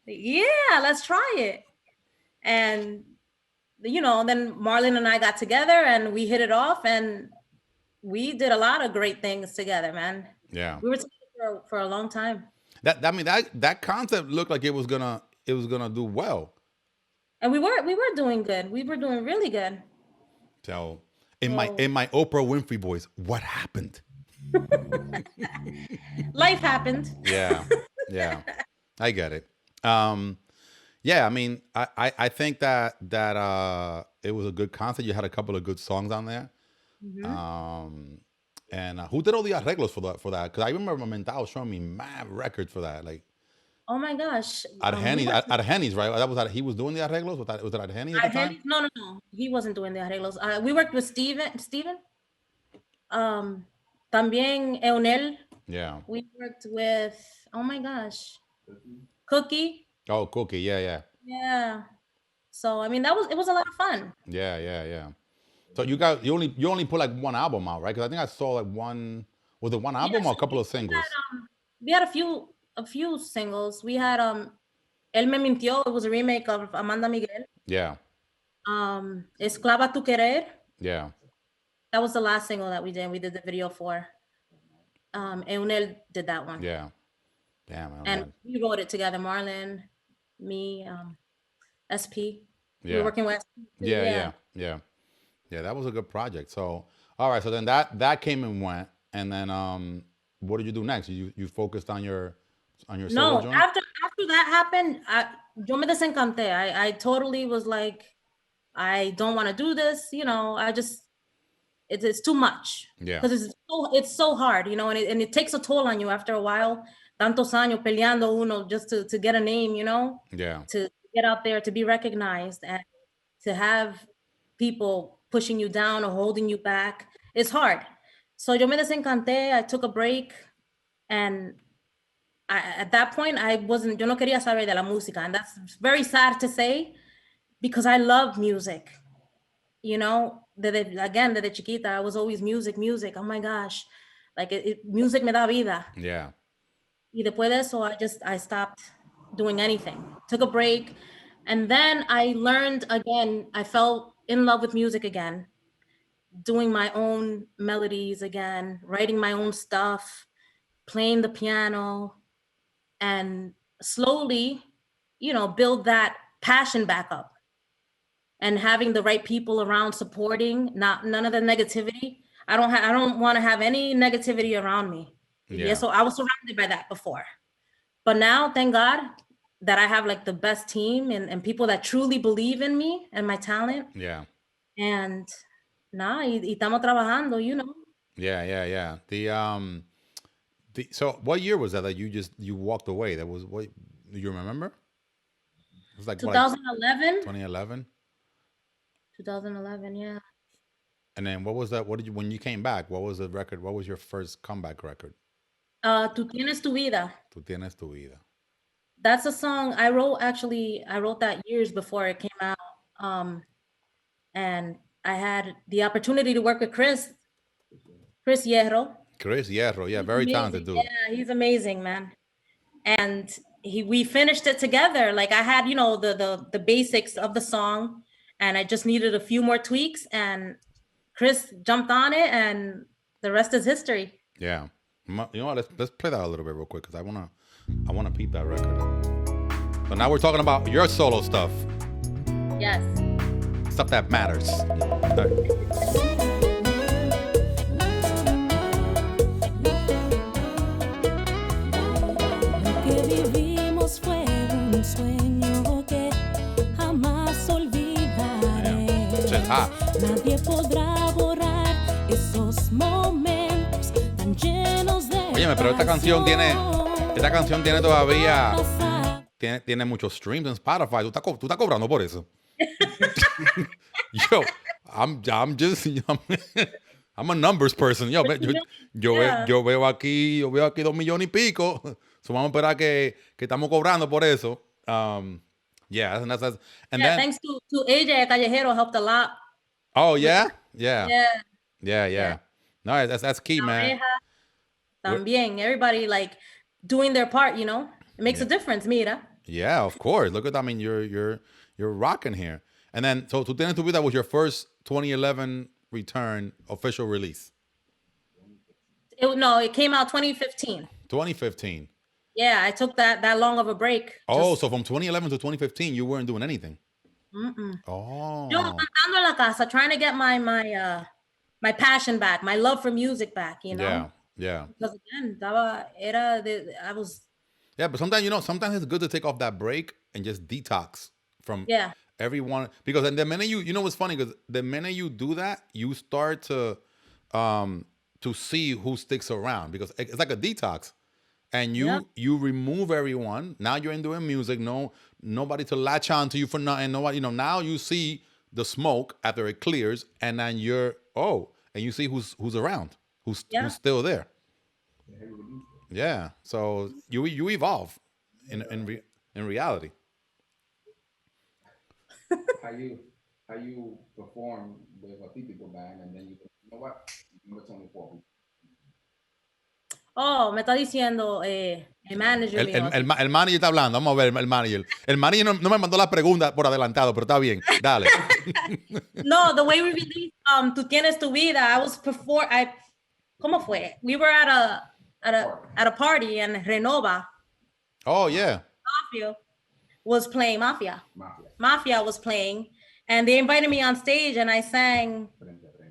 yeah, let's try it. And then Marlon and I got together and we hit it off, and we did a lot of great things together, man. Yeah. We were together for a long time. That concept looked like it was gonna do well. And we were doing good. We were doing really good. So in my Oprah Winfrey voice, what happened? Life happened. Yeah. I get it. Yeah, I mean, I think that it was a good concert. You had a couple of good songs on there. And who did all the arreglos for that? Because I remember Mental showing me mad records for that. Like, oh my gosh. Argenis, right? He was doing the arreglos? Was it Argenis at the time? No. He wasn't doing the arreglos. We worked with Steven. Tambien Eunel. Yeah. We worked with, oh my gosh, Cookie. Oh, Cookie. Yeah. Yeah. So I mean, it was a lot of fun. Yeah. So you only put like one album out, right? Because I think I saw like one. Was it one album or a couple of singles? We had a few singles. We had El Me Mintió. It was a remake of Amanda Miguel. Yeah. Esclava Tu Querer. Yeah. That was the last single that we did. We did the video for. Eunel did that one. Yeah. Damn. And we wrote it together. Marlon, me, SP. Yeah. We were working with SP. Yeah, that was a good project. So, all right. So then that came and went, and then what did you do next? You focused on your solo joint? After that happened, yo me desencanté. I totally was like, I don't want to do this. I just it's too much. Yeah. Because it's so hard, and it takes a toll on you after a while. Tantos años peleando uno just to get a name, Yeah. To get out there, to be recognized, and to have people pushing you down or holding you back. It's hard. So yo me desencanté. I took a break, and at that point yo no quería saber de la música, and that's very sad to say because I love music. Desde chiquita, I was always music. Oh my gosh, like music me da vida. Yeah. Y después de eso, I stopped doing anything. Took a break, and then I learned again. I fell in love with music again, doing my own melodies again, writing my own stuff, playing the piano, and slowly, build that passion back up. And having the right people around supporting, none of the negativity. I don't want to have any negativity around me. Yeah. So I was surrounded by that before. But now, thank God that I have like the best team and people that truly believe in me and my talent. Yeah. And y estamos trabajando, Yeah. So what year was that you walked away? That was what, do you remember? It was like 2011. 2011. 2011, yeah. And then what was that? When you came back, what was the record? What was your first comeback record? Tú tienes tu vida. Tú tienes tu vida. That's a song I wrote that years before it came out. And I had the opportunity to work with Chris Hierro. Chris Hierro, yeah, very talented dude. Yeah, he's amazing, man. And we finished it together. Like I had, the basics of the song, and I just needed a few more tweaks, and Chris jumped on it, and the rest is history. Yeah. You know what? Let's play that a little bit real quick because I wanna peep that record. So now we're talking about your solo stuff. Yes. Stuff that matters. Lo que vivimos fue un sueño que jamás olvidaré. Nadie podrá borrar esos momentos tan llenos de. Óyeme, pero esta canción tiene todavía tiene muchos streams en Spotify. Tú estás cobrando por eso. Yo, I'm a numbers person. Yo veo aquí 2 millones y pico. So vamos a esperar que estamos cobrando por eso. Yeah, and then thanks to AJ Callejero helped a lot. Oh yeah. No, that's key, man. También, everybody like doing their part, It makes a difference, mira. Yeah, of course. Look at, I mean, you're rocking here. And then, so Tu Tienes Tu Vida was your first 2011 return official release. It came out 2015. 2015. Yeah, I took that long of a break. Oh, so from 2011 to 2015, you weren't doing anything. Oh. Yo, cantando en la casa, trying to get my passion back, my love for music back, you know? Yeah. Because again, I was... Yeah, but sometimes it's good to take off that break and just detox from everyone. Because then the minute you know what's funny, because the minute you do that, you start to see who sticks around, because it's like a detox. And you remove everyone. Now you're in doing music. Nobody to latch on to you for nothing. Nobody, now you see the smoke after it clears, and then and you see who's around, who's still there. Yeah. So you evolve in reality. How you perform with a típico band, and then you know what? What's only 4 people. Oh, me está diciendo el manager mío. El manager está hablando. Vamos a ver el manager. El manager no me mandó las preguntas por adelantado, pero está bien. Dale. No, the way we released Tu Tienes Tu Vida, I was ¿cómo fue? We were at a party in Renova. Oh, yeah. Mafia was playing Mafia was playing, and they invited me on stage, and I sang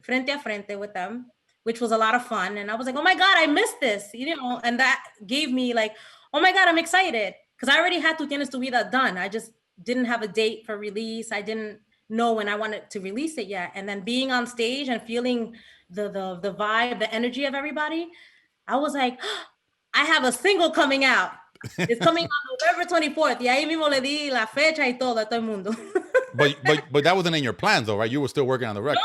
Frente a Frente with them, which was a lot of fun. And I was like, oh my God, I missed this, and that gave me like, oh my God, I'm excited. Because I already had Tu Tienes Tu Vida done. I just didn't have a date for release. I didn't know when I wanted to release it yet. And then being on stage and feeling the vibe, the energy of everybody, I was like, oh, I have a single coming out. It's coming on November 24th. Y ahí mismo le di la fecha y todo a todo el mundo. But that wasn't in your plans though, right? You were still working on the record.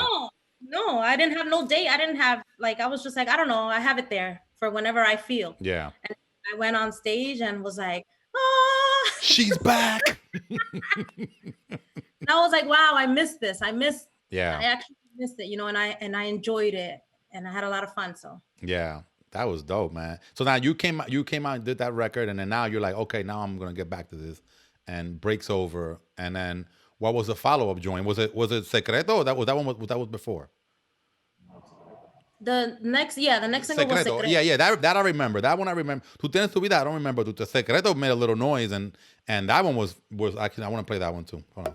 No, I didn't have no date. I didn't have, I was just like, I don't know. I have it there for whenever I feel. Yeah. And I went on stage and was like, ah. She's back. And I was like, wow, I missed this. I actually missed it, and I enjoyed it, and I had a lot of fun. So yeah, that was dope, man. So now you came out and did that record, and then now you're like, okay, now I'm gonna get back to this, and breaks over. And then what was the follow-up joint? Was it Secreto? Or that was before? The next single was Secreto. Yeah, that I remember. That one I remember. Tu Tienes Tu Vida, I don't remember. Tu Secreto made a little noise, and that one was actually, I want to play that one too. Hold on.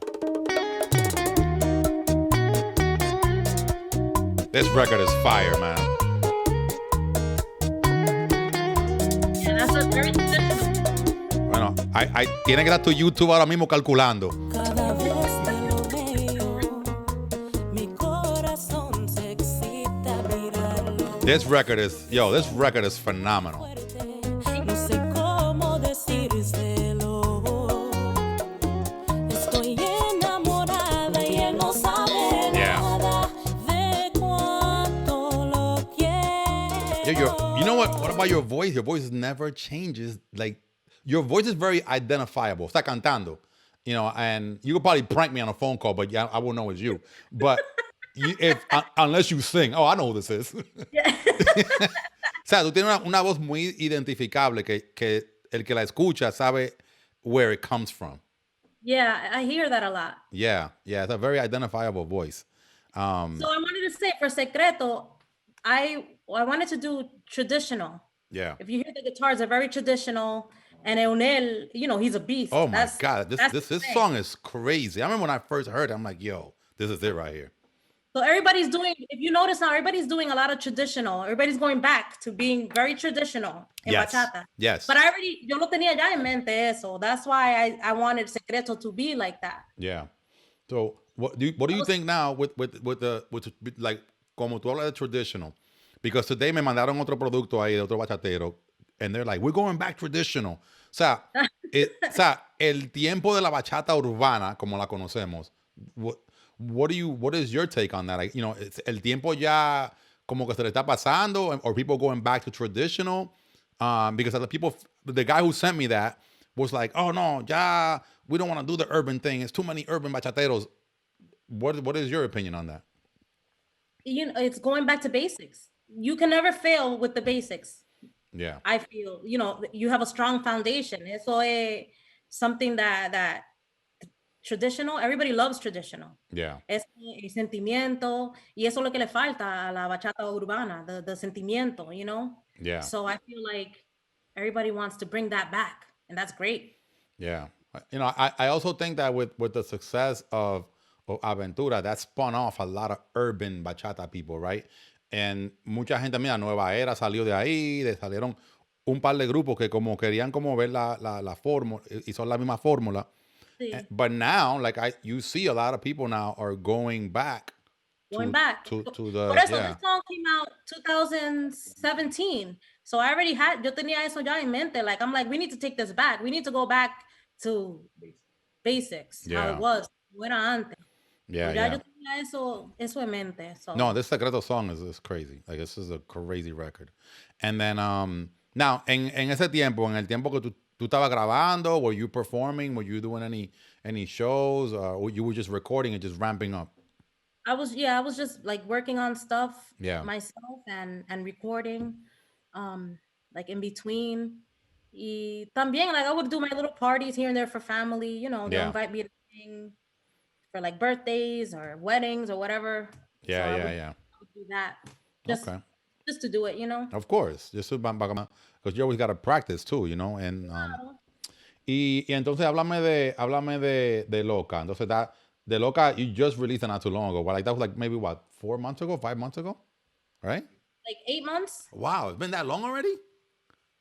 This record is fire, man. Yeah, that's a very traditional. Bueno, tiene que estar tu YouTube ahora mismo calculando. Cada vez que lo veo, mi corazón se excita a mirarlo. This record is phenomenal. No sé cómo decírselo. Estoy enamorada y él no sabe nada de cuánto lo quiero. You know what? What about your voice? Your voice never changes. Like, your voice is very identifiable. Está cantando, and you could probably prank me on a phone call, but I won't know it's you. But unless you sing, I know who this is. Yeah. O sea, tú tienes una voz muy identificable que el que la escucha sabe where it comes from. Yeah, I hear that a lot. Yeah, it's a very identifiable voice. So I wanted to say for Secreto, I wanted to do traditional. Yeah. If you hear the guitars, they're very traditional. And Eunel, he's a beast. Oh my God, this song is crazy. I remember when I first heard it, I'm like, yo, this is it right here. So everybody's doing, if you notice now, everybody's doing a lot of traditional. Everybody's going back to being very traditional in bachata. Yes. But yo lo tenía ya en mente eso. That's why I wanted Secreto to be like that. Yeah. So what do you think now with like, como tú hablas de traditional? Because today me mandaron otro producto ahí de otro bachatero, and they're like, we're going back traditional. O sea, el tiempo de la bachata urbana, como la conocemos, what is your take on that? Like, it's el tiempo ya como que se le está pasando, or people going back to traditional? Because the guy who sent me that was like, oh no, ya, we don't want to do the urban thing. It's too many urban bachateros. What is your opinion on that? It's going back to basics. You can never fail with the basics. Yeah. I feel, you have a strong foundation. Eso es something that traditional. Everybody loves traditional. Yeah. Es el sentimiento, y eso es lo que le falta a la bachata urbana, the sentimiento, you know? Yeah. So I feel like everybody wants to bring that back, and that's great. Yeah. You know, I also think that with the success of Aventura, that spun off a lot of urban bachata people, right? And mucha gente, mira, Nueva Era salió de ahí, salieron un par de grupos que como querían como ver la fórmula, y son la misma fórmula. Sí. But now, like you see a lot of people now are going back. Going back. To the, Por eso, yeah. this song came out 2017. So I already yo tenía eso ya en mente. Like, I'm like, we need to take this back. We need to go back to basics, how it was. Como era antes. Yeah, Ya yeah. yo tenía eso en mente. So. No, this Secreto song is crazy. Like, this is a crazy record. And then, now, en ese tiempo, en el tiempo que tú estabas grabando, were you performing? Were you doing any shows? Or you were just recording and just ramping up? I was just like working on stuff myself and recording, like in between. Y también, like, I would do my little parties here and there for family, you know, they'll invite me to sing for like birthdays or weddings or whatever. Yeah, so I would do that. Just to do it, you know? Of course. Just because you always got to practice too, you know? And, y entonces háblame de Loca. Entonces the Loca, you just released it not too long ago. Like that was like maybe what, 4 months ago, 5 months ago? Right? Like 8 months. Wow, it's been that long already?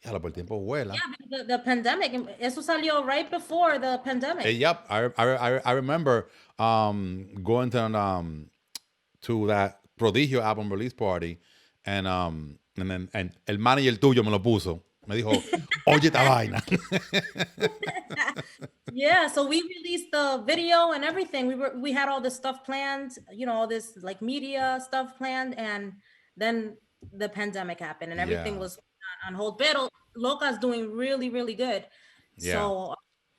Ya lo por el tiempo vuela. Yeah, the pandemic. Eso salió right before the pandemic. Yep, I remember going to that Prodigio album release party, and then el manager tuyo me lo puso. Me dijo, oye esta vaina. Yeah, so we released the video and everything. We had all this stuff planned, you know, all this like media stuff planned, and then the pandemic happened and everything was on hold. Pero Loca's doing really, really good. Yeah. So I'm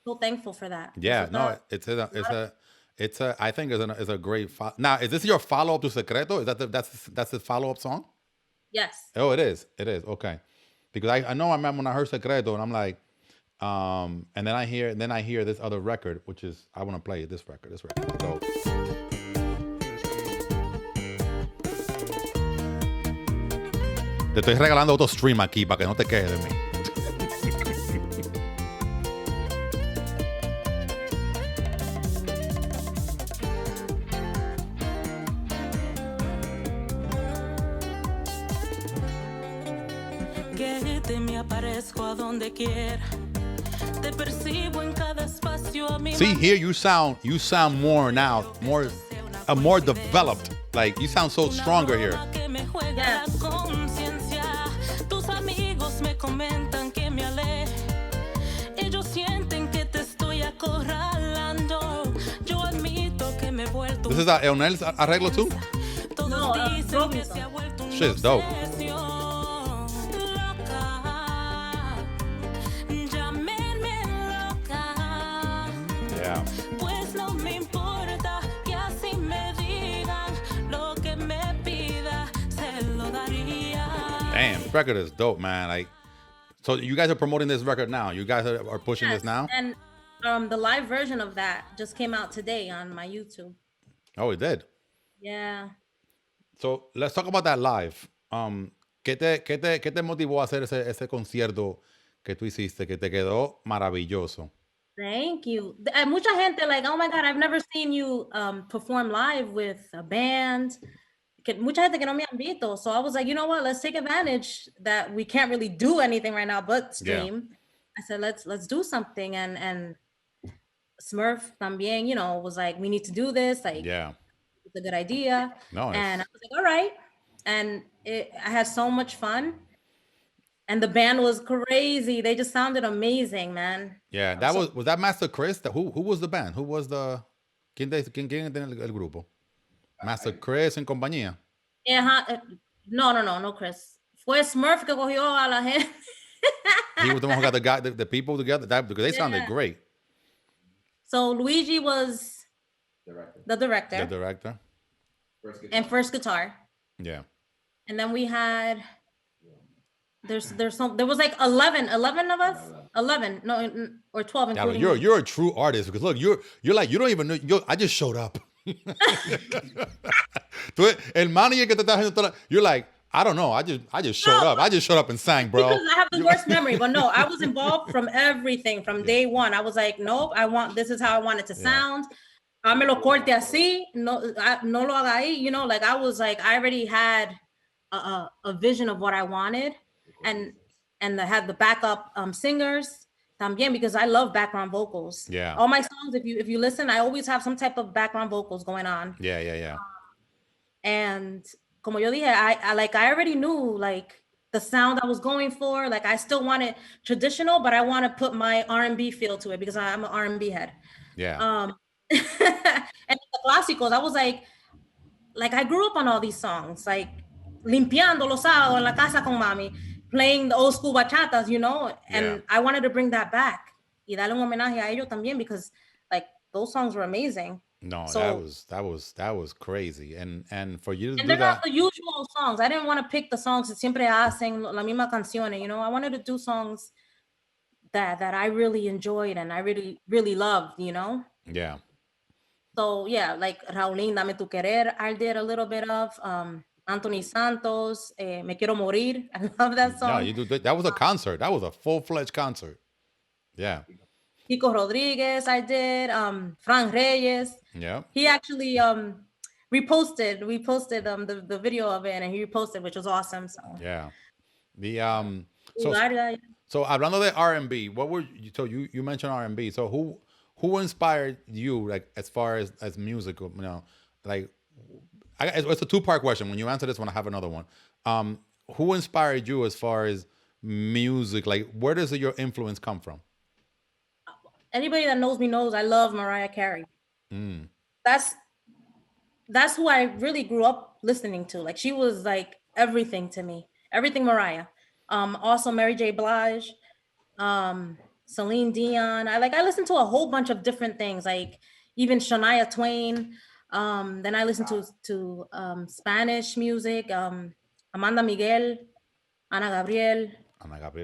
so thankful for that. Yeah, so no, it's a I think it's a great now. Is this your follow up to Secreto? Is that's the follow up song? Yes. Oh, it is. Okay, because I know I remember when I heard Secreto and I'm like, and then I hear this other record, which is I want to play this record. So. Te estoy regalando otro stream aquí para que no te quedes de mí. Que te me aparezco a donde quiera. Te percibo en cada espacio a mi See, here you sound more now, more developed. Like you sound so stronger here. Yeah. Tus amigos me comentan que me aleje. Ellos sienten que te estoy acorralando. Yo admito que me he vuelto. This is Eonel's arreglo too? No, propio. Shit's dope. Yeah. Pues no me importa que así me digan lo que me pida, se lo daría. Damn, this record is dope, man. Like, so you guys are promoting this record now. You guys are pushing this now? And the live version of that just came out today on my YouTube. Oh, it did. Yeah. So let's talk about that live. ¿Qué te motivó a hacer ese concierto que tú hiciste que te quedó maravilloso? Thank you. Mucha gente like, oh my God, I've never seen you perform live with a band. Mucha gente que no me han visto. So I was like, you know what? Let's take advantage that we can't really do anything right now but stream. Yeah. I said, let's do something. And Smurf también, you know, was like, we need to do this. Like, yeah, it's a good idea. No, and I was like, all right. And I had so much fun. And the band was crazy. They just sounded amazing, man. Yeah, that was that Master Chris? Who was the band? Who was the ¿Quién tiene el grupo? Master Chris en compañía. No, Chris. Fue Smurf que cogió a la gente. He was the one who got the people together because they sounded great. So Luigi was the director. The director. First guitar. Yeah. And then we had there was like 11 of us. 11, no, or 12 Yeah, including you're a true artist because look, you're like you don't even know. I just showed up. El manager que te está haciendo toda, you're like, I don't know. I just showed up. I just showed up and sang, bro. Because I have the worst memory, but no, I was involved from everything from day one. I was like, nope, this is how I want it to sound. Me lo corte así, no lo haga ahí, you know, like I was like, I already had a vision of what I wanted, and I had the backup singers también, because I love background vocals. Yeah. All my songs, if you listen, I always have some type of background vocals going on. Yeah. And como yo dije, I already knew like the sound I was going for. Like I still wanted traditional, but I want to put my R&B feel to it because I'm an R&B head. Yeah. And the clásicos, I was like I grew up on all these songs, like limpiando los sábados en la casa con mami, playing the old school bachatas, you know, and I wanted to bring that back y darle un homenaje a ellos también, because like those songs were amazing. No, So, that was crazy, and for you to and do they're not that, the usual songs. I didn't want to pick the songs that siempre hacen la misma canciones, you know. I wanted to do songs that I really enjoyed and I really, really loved, you know. yeah. So yeah, like Raulín, Dame Tu Querer, I did a little bit of. Anthony Santos, Me Quiero Morir. I love that song. No, you do that was a concert. That was a full-fledged concert. Yeah. Kiko Rodriguez, I did. Frank Reyes. Yeah. He actually we posted the video of it, and he reposted, which was awesome. So Yeah. The yeah. so hablando de R&B, what were you, so you mentioned R&B. So who inspired you, like as far as music, you know, like it's a two-part question. When you answer this one, I have another one. Who inspired you as far as music? Like where does your influence come from? Anybody that knows me knows I love Mariah Carey. That's who I really grew up listening to. Like she was like everything to me. Everything Mariah. Also Mary J. Blige, Celine Dion. I listened to a whole bunch of different things, like even Shania Twain. Then I listened to Spanish music, Amanda Miguel, Ana Gabriel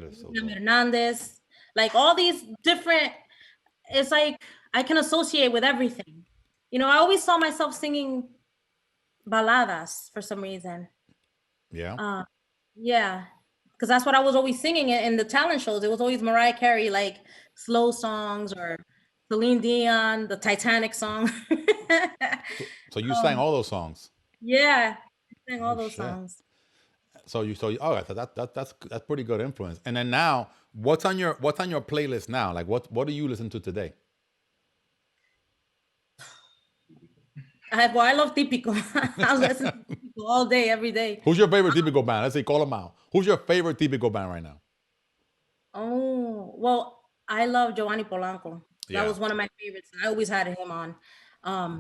is so Juliana Hernandez, like all these different. It's like I can associate with everything. You know, I always saw myself singing baladas for some reason. Yeah. Yeah, because that's what I was always singing in the talent shows. It was always Mariah Carey, like slow songs, or Celine Dion, the Titanic song. So you sang all those songs. Yeah, I sang all those songs. So that's pretty good influence. And then now, what's on your playlist now? Like what do you listen to today? I love Típico. I listen to Típico all day, every day. Who's your favorite Típico band? Let's say call them out. Who's your favorite Típico band right now? Oh, well, I love Giovanni Polanco. That was one of my favorites. I always had him on.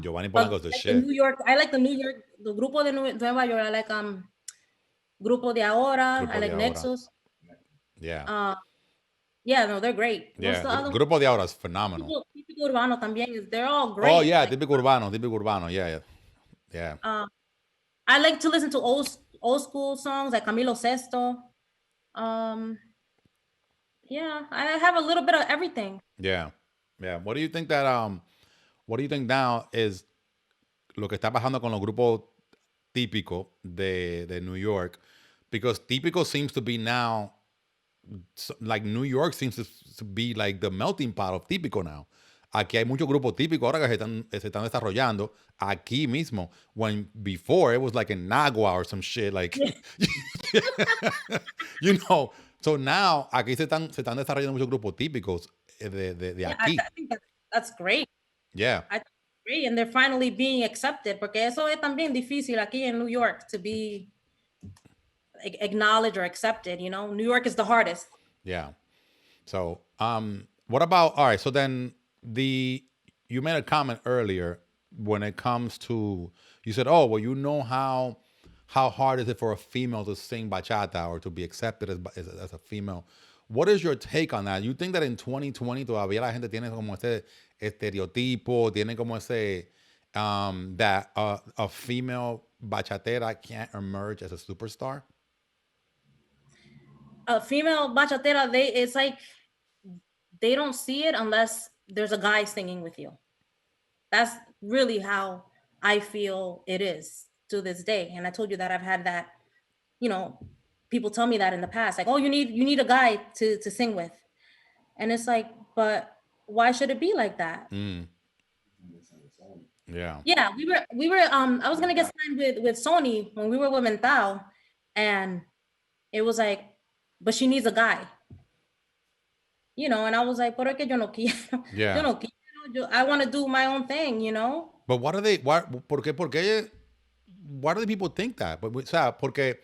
Giovanni Polanco's the shit. New York, I like the Grupo de Nueva York. I like Grupo de Ahora. I like Nexus. Yeah. Yeah, no, they're great. Yeah, Grupo de Ahora is phenomenal. Típico Urbano también. They're all great. Oh yeah, Típico Urbano. Yeah. I like to listen to old school songs like Camilo Sesto. Yeah, I have a little bit of everything. Yeah. What do you think now is lo que está pasando con los grupos típicos de New York? Because típico seems to be now, like New York seems to be like the melting pot of típico now. Aquí hay muchos grupos típicos ahora que se están desarrollando aquí mismo. When before it was like in Nagua or some shit, like, you know. So now aquí se están desarrollando muchos grupos típicos de aquí. I think that's great. Yeah. I think it's great, and they're finally being accepted, porque eso es también difícil aquí en New York to be acknowledged or accepted, you know. New York is the hardest. Yeah. So, what about, all right, so then you made a comment earlier when it comes to, you said, oh, well, you know how hard is it for a female to sing bachata or to be accepted as a female? What is your take on that? You think that in 2020 todavía la gente tiene como ese estereotipo, tiene como ese, that a female bachatera can't emerge as a superstar? a female bachatera, it's like they don't see it unless there's a guy singing with you. That's really how I feel it is to this day. And I told you that I've had that, you know, people tell me that in the past, like, oh, you need a guy to sing with. And it's like, but why should it be like that? Yeah. Yeah, we were I was gonna get signed with Sony when we were with Mental, and it was like, but she needs a guy. You know, and I was like, pero es que yo no quiero. Yeah. Yo no quiero. I want to do my own thing, you know? But what are they? Why do the people think that? But, o sea, porque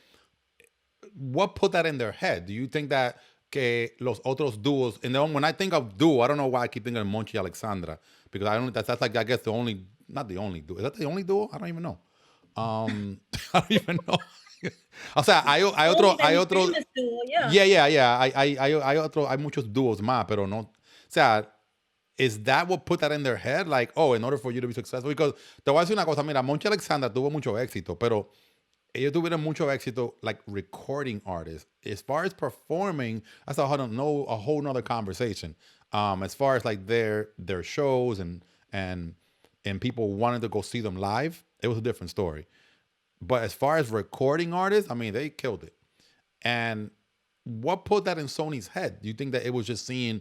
what put that in their head? Do you think that que los otros duos, and then when I think of duo, I don't know why I keep thinking of Monchi Alexandra, because I don't, that's like, I guess the only, not the only duo. Is that the only duo? I don't even know. I don't even know. O sea, hay otro, Yeah. hay muchos dúos más, pero no, o sea, is that what put that in their head? Like, oh, in order for you to be successful, because te voy a decir una cosa, mira, Monchi Alexandra tuvo mucho éxito, pero ellos tuvieron mucho éxito like recording artists. As far as performing, that's a whole nother conversation. As far as like their shows and people wanting to go see them live, it was a different story. But as far as recording artists, I mean, they killed it. And what put that in Sony's head? Do you think that it was just seeing?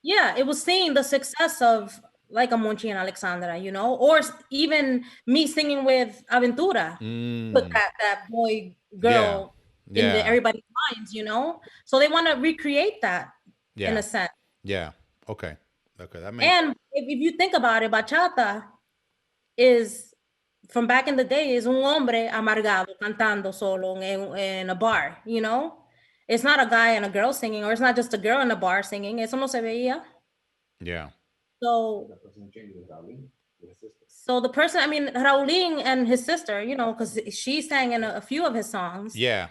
Yeah, it was seeing the success of like a Monchi and Alexandra, you know, or even me singing with Aventura, put that boy girl in everybody's minds, you know. So they want to recreate that in a sense. Yeah. Okay. That makes. And if you think about it, bachata is from back in the day is un hombre amargado cantando solo in a bar, you know. It's not a guy and a girl singing, or it's not just a girl in a bar singing. Eso no se veía. Yeah. So the person, I mean, Raulín and his sister, you know, because she sang in a few of his songs. Yeah.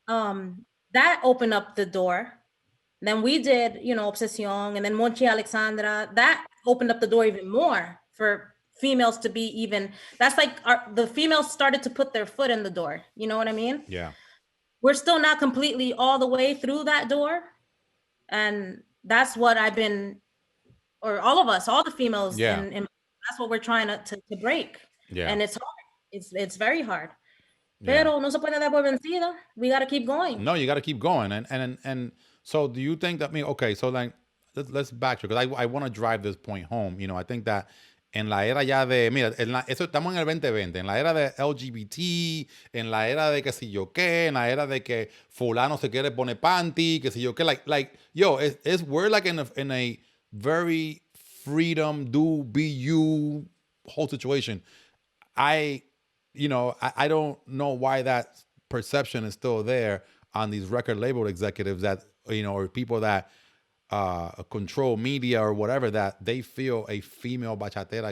That opened up the door. Then we did, you know, Obsesión, and then Monchi Alexandra. That opened up the door even more for females to be even. That's like the females started to put their foot in the door. You know what I mean? Yeah. We're still not completely all the way through that door. And that's what I've been, or all of us, all the females, and that's what we're trying to break. Yeah. And it's hard. It's very hard. Pero no se puede dar por vencida. We got to keep going. No, you got to keep going. And so do you think that, okay, so like, let's backtrack, because I want to drive this point home. You know, I think that en la era ya de, mira, eso estamos en el 2020, en la era de LGBT, en la era de que si yo qué, en la era de que fulano se quiere poner panty, que si yo qué, like yo, we're like in a very freedom, do, be you whole situation. I don't know why that perception is still there on these record label executives that, you know, or people that control media or whatever, that they feel a female bachatera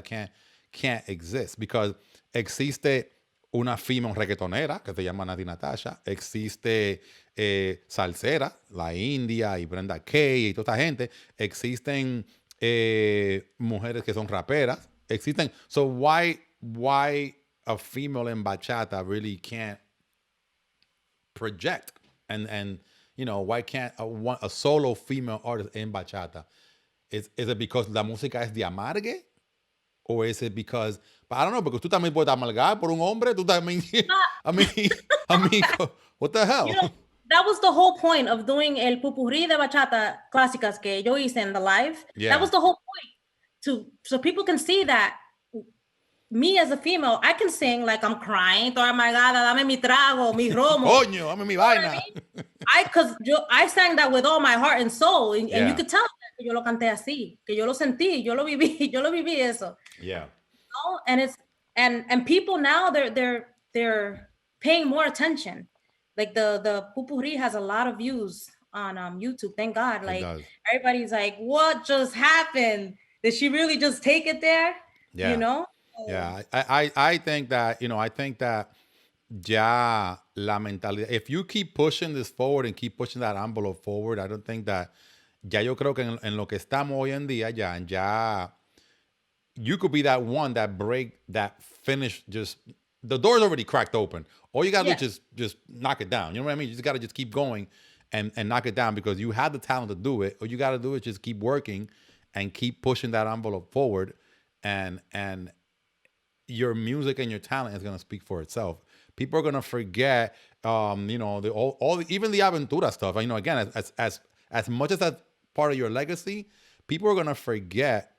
can't exist, because existe una female reggaetonera que se llama Nati Natasha, existe salsera, la India y Brenda Kay y toda esta gente, existen mujeres que son raperas, existen. So why a female in bachata really can't project and you know, why can't a solo female artist in bachata? Is it because la música es de amargue? Or is it because, but I don't know, because tú también puedes amargar por un hombre, tú también, I mean, what the hell? You know, that was the whole point of doing el pupurrí de bachata clásicas que yo hice in the live. Yeah. That was the whole point, so people can see that me as a female, I can sing like I'm crying, toda amargada, dame mi trago, mi romo. Coño, dame mi vaina. Because I sang that with all my heart and soul, and you could tell que yo lo canté así, que yo lo sentí, yo lo viví eso. Yeah. You know? And it's and people now they're paying more attention. Like the pupurrí has a lot of views on YouTube. Thank God. Like everybody's like, what just happened? Did she really just take it there? Yeah. You know? Yeah, I think that, you know, I think that ya la mentalidad, if you keep pushing this forward and keep pushing that envelope forward, I don't think that, ya yo creo que en lo que estamos hoy en día, ya you could be that one that finish, just, the door's already cracked open. All you gotta do is just knock it down. You know what I mean? You just gotta just keep going and knock it down because you have the talent to do it. All you got to do is just keep working and keep pushing that envelope forward, and your music and your talent is gonna speak for itself. People are gonna forget, even the Aventura stuff. Again, as much as that's part of your legacy, people are gonna forget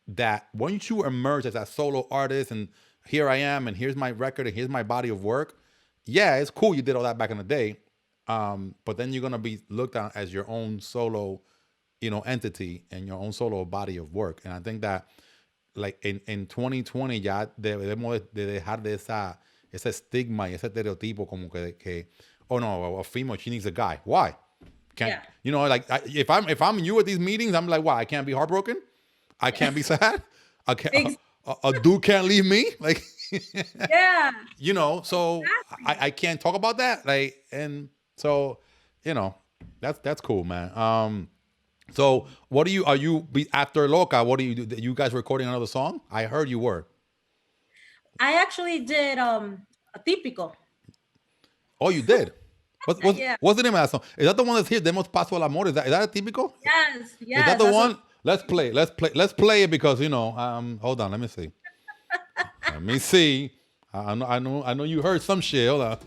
that once you emerge as a solo artist and here I am and here's my record and here's my body of work. Yeah, it's cool you did all that back in the day, but then you're gonna be looked at as your own solo, entity and your own solo body of work. And I think that like in 2020 ya debemos de dejar de ese estigma y ese estereotipo como que oh no, a female, she needs a guy. Why? Can't if I'm you at these meetings, I'm like, why? I can't be heartbroken? I can't be sad? I can't a dude can't leave me? Like Yeah. So Exactly. I can't talk about that. Like, and so, that's cool, man. So what are you after Loca? What do you do? You guys recording another song? I heard you were. I actually did a típico. Oh, you did. Yeah. What's the name of that song? Is that the one that's here? Demos Paso al Amor. Is that a típico? Yes. Is that the one? Let's play it because hold on, let me see. Let me see. I know you heard some shit. Hold on.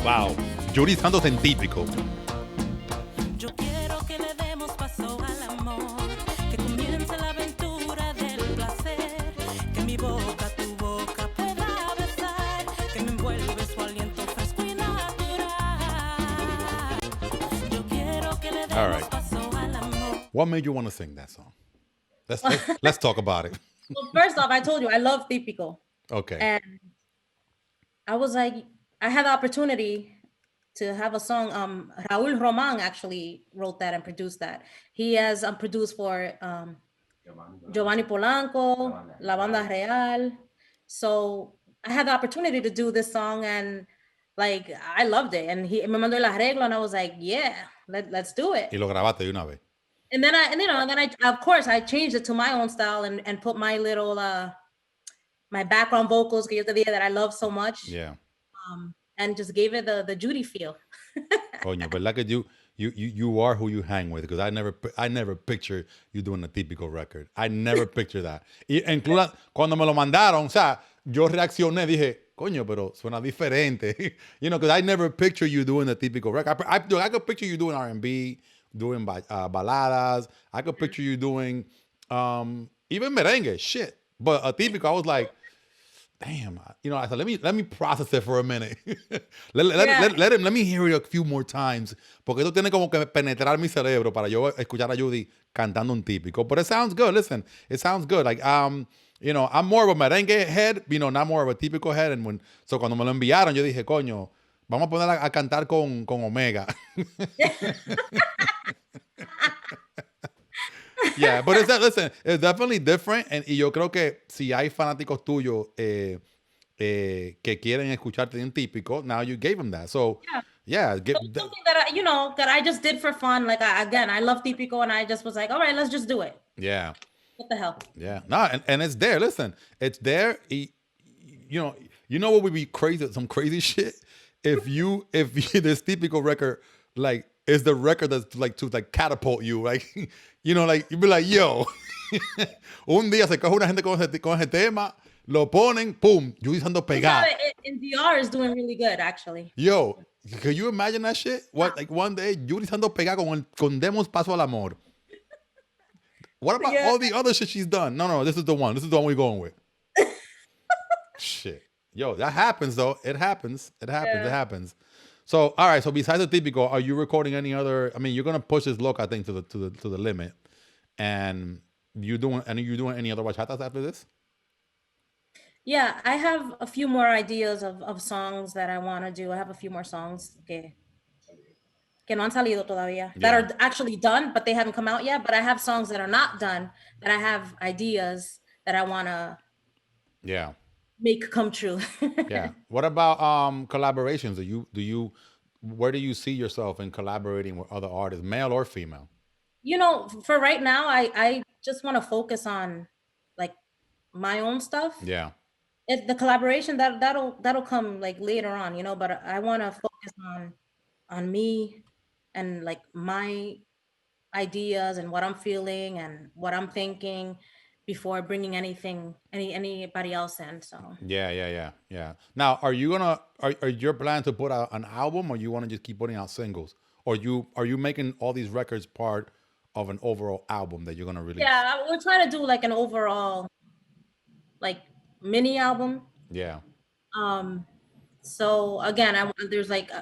Wow. Judy Santos en típico. Yo quiero que le demos paso al amor, que comience la aventura del placer, que mi boca tu boca pueda besar, que me envuelve su aliento fresco y natural. Yo quiero que le demos paso al amor. What made you want to sing that song? Let's talk about it. Well, first off, I told you I love típico. Okay. And I was like, I had the opportunity to have a song. Raúl Román actually wrote that and produced that. He has produced for Giovanni Polanco, La Banda Real. So I had the opportunity to do this song and like, I loved it. And he me mandó el arreglo and I was like, yeah, let's do it. Y lo grabaste de una vez. And then I of course I changed it to my own style and put my little my background vocals que yo te dije that I love so much. Yeah. And just gave it the Judy feel. Coño, ¿verdad que you are who you hang with? Because I never picture you doing a típico record. I never picture that. Y incluso cuando me lo mandaron, o sea, yo reaccioné, dije, coño, pero suena diferente. Because I never picture you doing the típico record. I could picture you doing R&B, doing baladas. I could picture you doing even merengue, shit. But a típico, I was like, damn, I said, let me process it for a minute. let me hear it a few more times. Porque esto tiene como que penetrar mi cerebro para yo escuchar a Judy cantando un típico. But it sounds good. Listen, it sounds good. Like, I'm more of a merengue head, not more of a típico head. And so cuando me lo enviaron, yo dije, coño, vamos a poner a cantar con Omega. Yeah, but it's definitely different. Y yo creo que si hay fanáticos tuyos que quieren escucharte en típico, now you gave them that. So, yeah. Something that I just did for fun. Like, I love típico and I just was like, all right, let's just do it. Yeah. What the hell? Yeah. No, and it's there. Listen, it's there. You know what would be crazy? Some crazy shit. If this típico record, like, is the record that's like to like catapult you, like, like you'd be like, yo, un día se coge una gente con ese tema, lo ponen, pum, Judy Santos pegada. In DR is doing really good, actually. Yo, can you imagine that shit? What, like one day Judy Santos pegada con Demos Paso al Amor. What about all the other shit she's done? No, this is the one. This is the one we're going with. Shit. Yo, that happens though. It happens. It happens. So, all right. So besides the típico, are you recording any other? I mean, you're gonna push this look, I think, to the limit. And you doing any other bachatas after this? Yeah, I have a few more ideas of songs that I want to do. I have a few more songs que no han salido todavía, that are actually done, but they haven't come out yet. But I have songs that are not done that I have ideas that I want to make come true. Yeah. What about collaborations? Where do you see yourself in collaborating with other artists, male or female? For right now, I just want to focus on like my own stuff. Yeah. The collaboration that'll come like later on, but I want to focus on me and like my ideas and what I'm feeling and what I'm thinking before bringing anybody else in. So Yeah. Now, are your plan to put out an album, or you want to just keep putting out singles, or are you making all these records part of an overall album that you're gonna release? Yeah, we're trying to do like an overall like mini album. Yeah. So again, there's like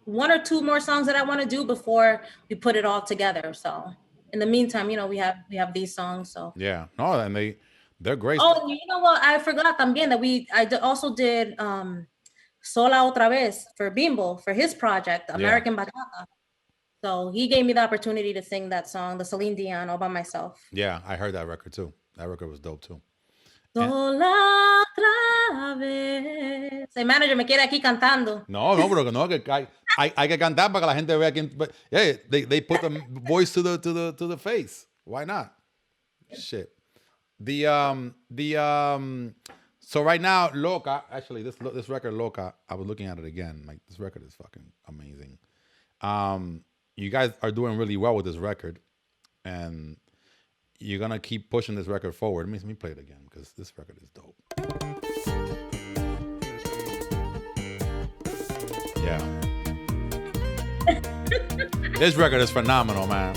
one or two more songs that I want to do before we put it all together. So in the meantime, we have these songs. So Yeah. No, and they're great. Oh, you know what? I forgot también that also did Sola Otra Vez for Bimbo for his project, American Bachata. So he gave me the opportunity to sing that song, the Celine Dion, all by myself. Yeah, I heard that record too. That record was dope too. Sola Otra Vez. El manager me quiere aquí cantando. No, pero no, que hay que cantar para que la gente vea quién. But yeah, they put the voice to the face. Why not? Shit. So right now, Loca, actually this record Loca, I was looking at it again. Like, this record is fucking amazing. You guys are doing really well with this record, and you're gonna keep pushing this record forward. Let me play it again, because this record is dope. Yeah. This record is phenomenal, man.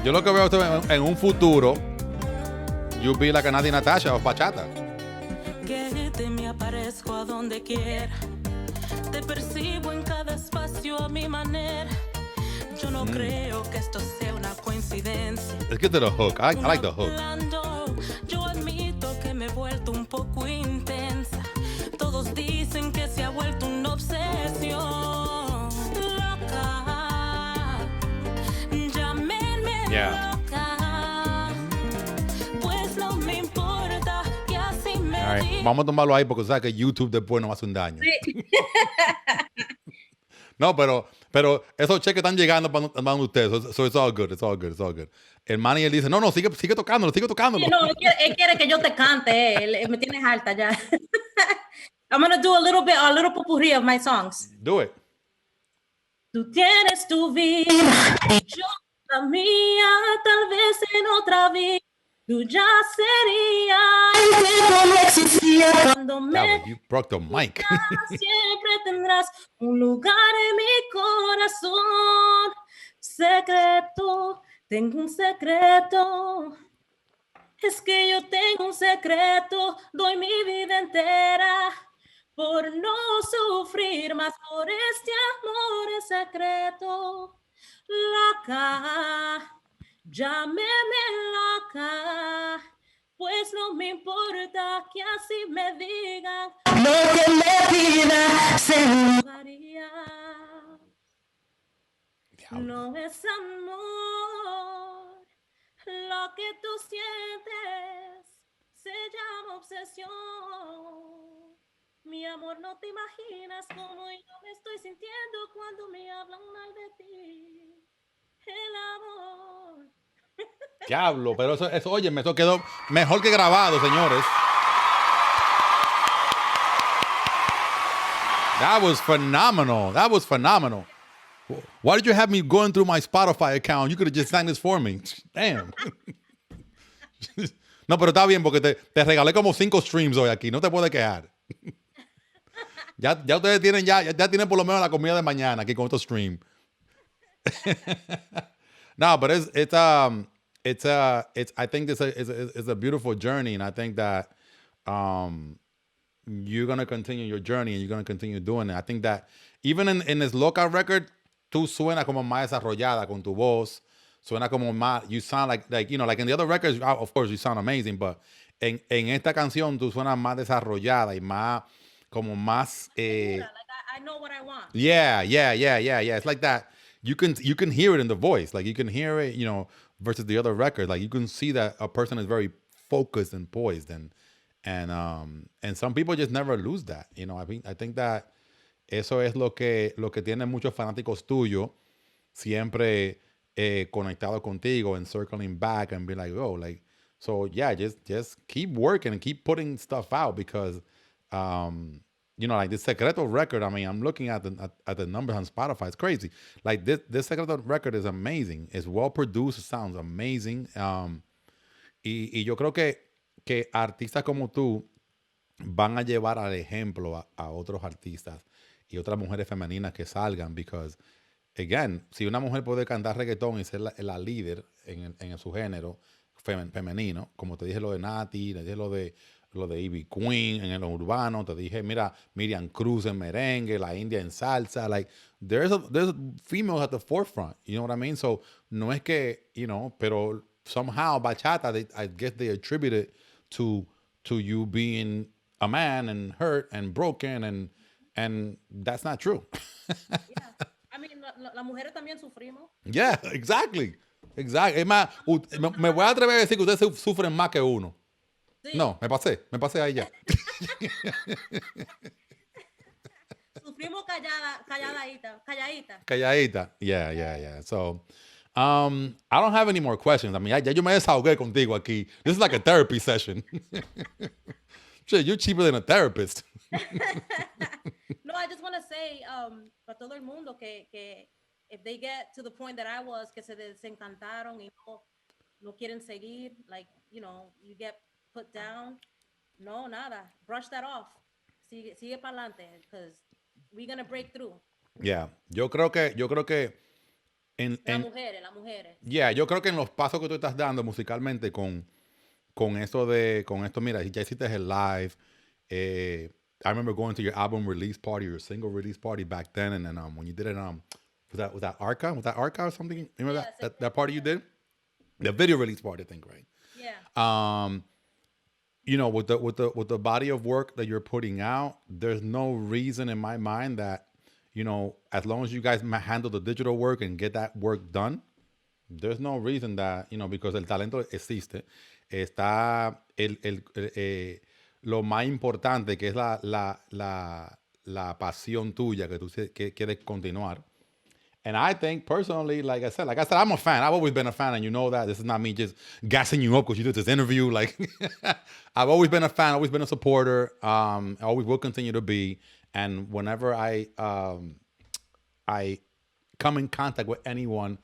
Yo lo que veo en un futuro, you'll be like a Nati Natasha of bachata. Que te me aparezco a donde quiera, te percibo en cada espacio a mi manera. Yo no creo que esto sea una coincidencia. Let's get to the hook. I like the hook. Yo admito que me he vuelto un poco intensa. Todos dicen que se ha vuelto una obsesión. Loca, llámenme loca, pues no me importa que así me digan. Vamos a tomarlo ahí porque sabes que YouTube después nos hace un daño. Sí. No, pero esos cheques están llegando para ustedes. So it's all good. It's all good. El manager dice, no, sigue tocándolo. Sí, no, él quiere que yo te cante. Él me tienes alta ya. I'm going to do a little potpourri of my songs. Do it. Tú tienes tu vida, yo la mía, tal vez en otra vida. Tú ya serías, pero no existía cuando me... You broke the mic. Siempre tendrás un lugar en mi corazón. Secreto, tengo un secreto. Es que yo tengo un secreto. Doy mi vida entera por no sufrir más por este amor en secreto. Loca, llámeme loca, pues no me importa que así me digan. Lo que me pidas se lo haría. No es amor, lo que tú sientes se llama obsesión. Mi amor, no te imaginas cómo yo me estoy sintiendo cuando me hablan mal de ti. El amor. Diablo, pero eso, óyeme, eso quedó mejor que grabado, señores. That was phenomenal. Why did you have me going through my Spotify account? You could have just sang this for me. Damn. No, pero está bien porque te regalé como 5 streams hoy aquí. No te puedes quejar. Ya ustedes tienen ya tienen por lo menos la comida de mañana aquí con estos streams. No, but I think it's a beautiful journey, and I think that you're gonna continue your journey and you're gonna continue doing it. I think that even in this Loca record, tú suena como más desarrollada con tu voz. Suena como más, you sound like in the other records, of course you sound amazing, but en esta canción tú suenas más desarrollada y más como más. Like I know what I want. Yeah. It's like that. You can hear it in the voice, like you can hear it, versus the other record. Like you can see that a person is very focused and poised, and some people just never lose that. I think that eso es lo que tiene muchos fanáticos tuyos siempre conectados contigo and circling back and be like, oh, like, so yeah, just keep working and keep putting stuff out because, like this Secreto record. I mean, I'm looking at the numbers on Spotify. It's crazy. Like this Secreto record is amazing. It's well produced. It sounds amazing. Y yo creo que artistas como tú van a llevar al ejemplo a otros artistas y otras mujeres femeninas que salgan, because, again, si una mujer puede cantar reggaetón y ser la líder en su género femenino, como te dije lo de Nati, te dije lo de Ivy Queen en el urbano, te dije, mira, Miriam Cruz en merengue, la India en salsa, like, there's females at the forefront, you know what I mean? So, no es que, pero somehow bachata, I guess they attribute it to you being a man and hurt and broken and that's not true. Yeah. I mean, las mujeres también sufrimos. Yeah, exactly. Es más, me voy a atrever a decir que ustedes sufren más que uno. Sí. No, me pasé ahí ya. Sufrimos calladita. Calladita. Yeah. So, I don't have any more questions. I mean, ya yo me desahogué contigo aquí. This is like a therapy session. Shit, you're cheaper than a therapist. No, I just want to say, para todo el mundo que if they get to the point that I was, que se desencantaron y no quieren seguir, like, you get put down. No, nada. Brush that off. Sigue para adelante, because we're going to break through. Yeah, yo creo que Las mujeres. Yeah, yo creo que en los pasos que tú estás dando musicalmente con esto, mira, ya hiciste el live. I remember going to your album release party, your single release party back then, and then when you did it, was that Arca? Was that Arca or something? You remember that party you did? The video release party, I think, right? Yeah. With the body of work that you're putting out, there's no reason in my mind that, as long as you guys handle the digital work and get that work done, there's no reason that, because el talento existe. Está lo más importante, que es la pasión tuya, que tú quieres continuar. And I think personally, like I said, I'm a fan. I've always been a fan, and you know that. This is not me just gassing you up because you did this interview. Like, I've always been a fan, always been a supporter. I always will continue to be. And whenever I come in contact with anyone,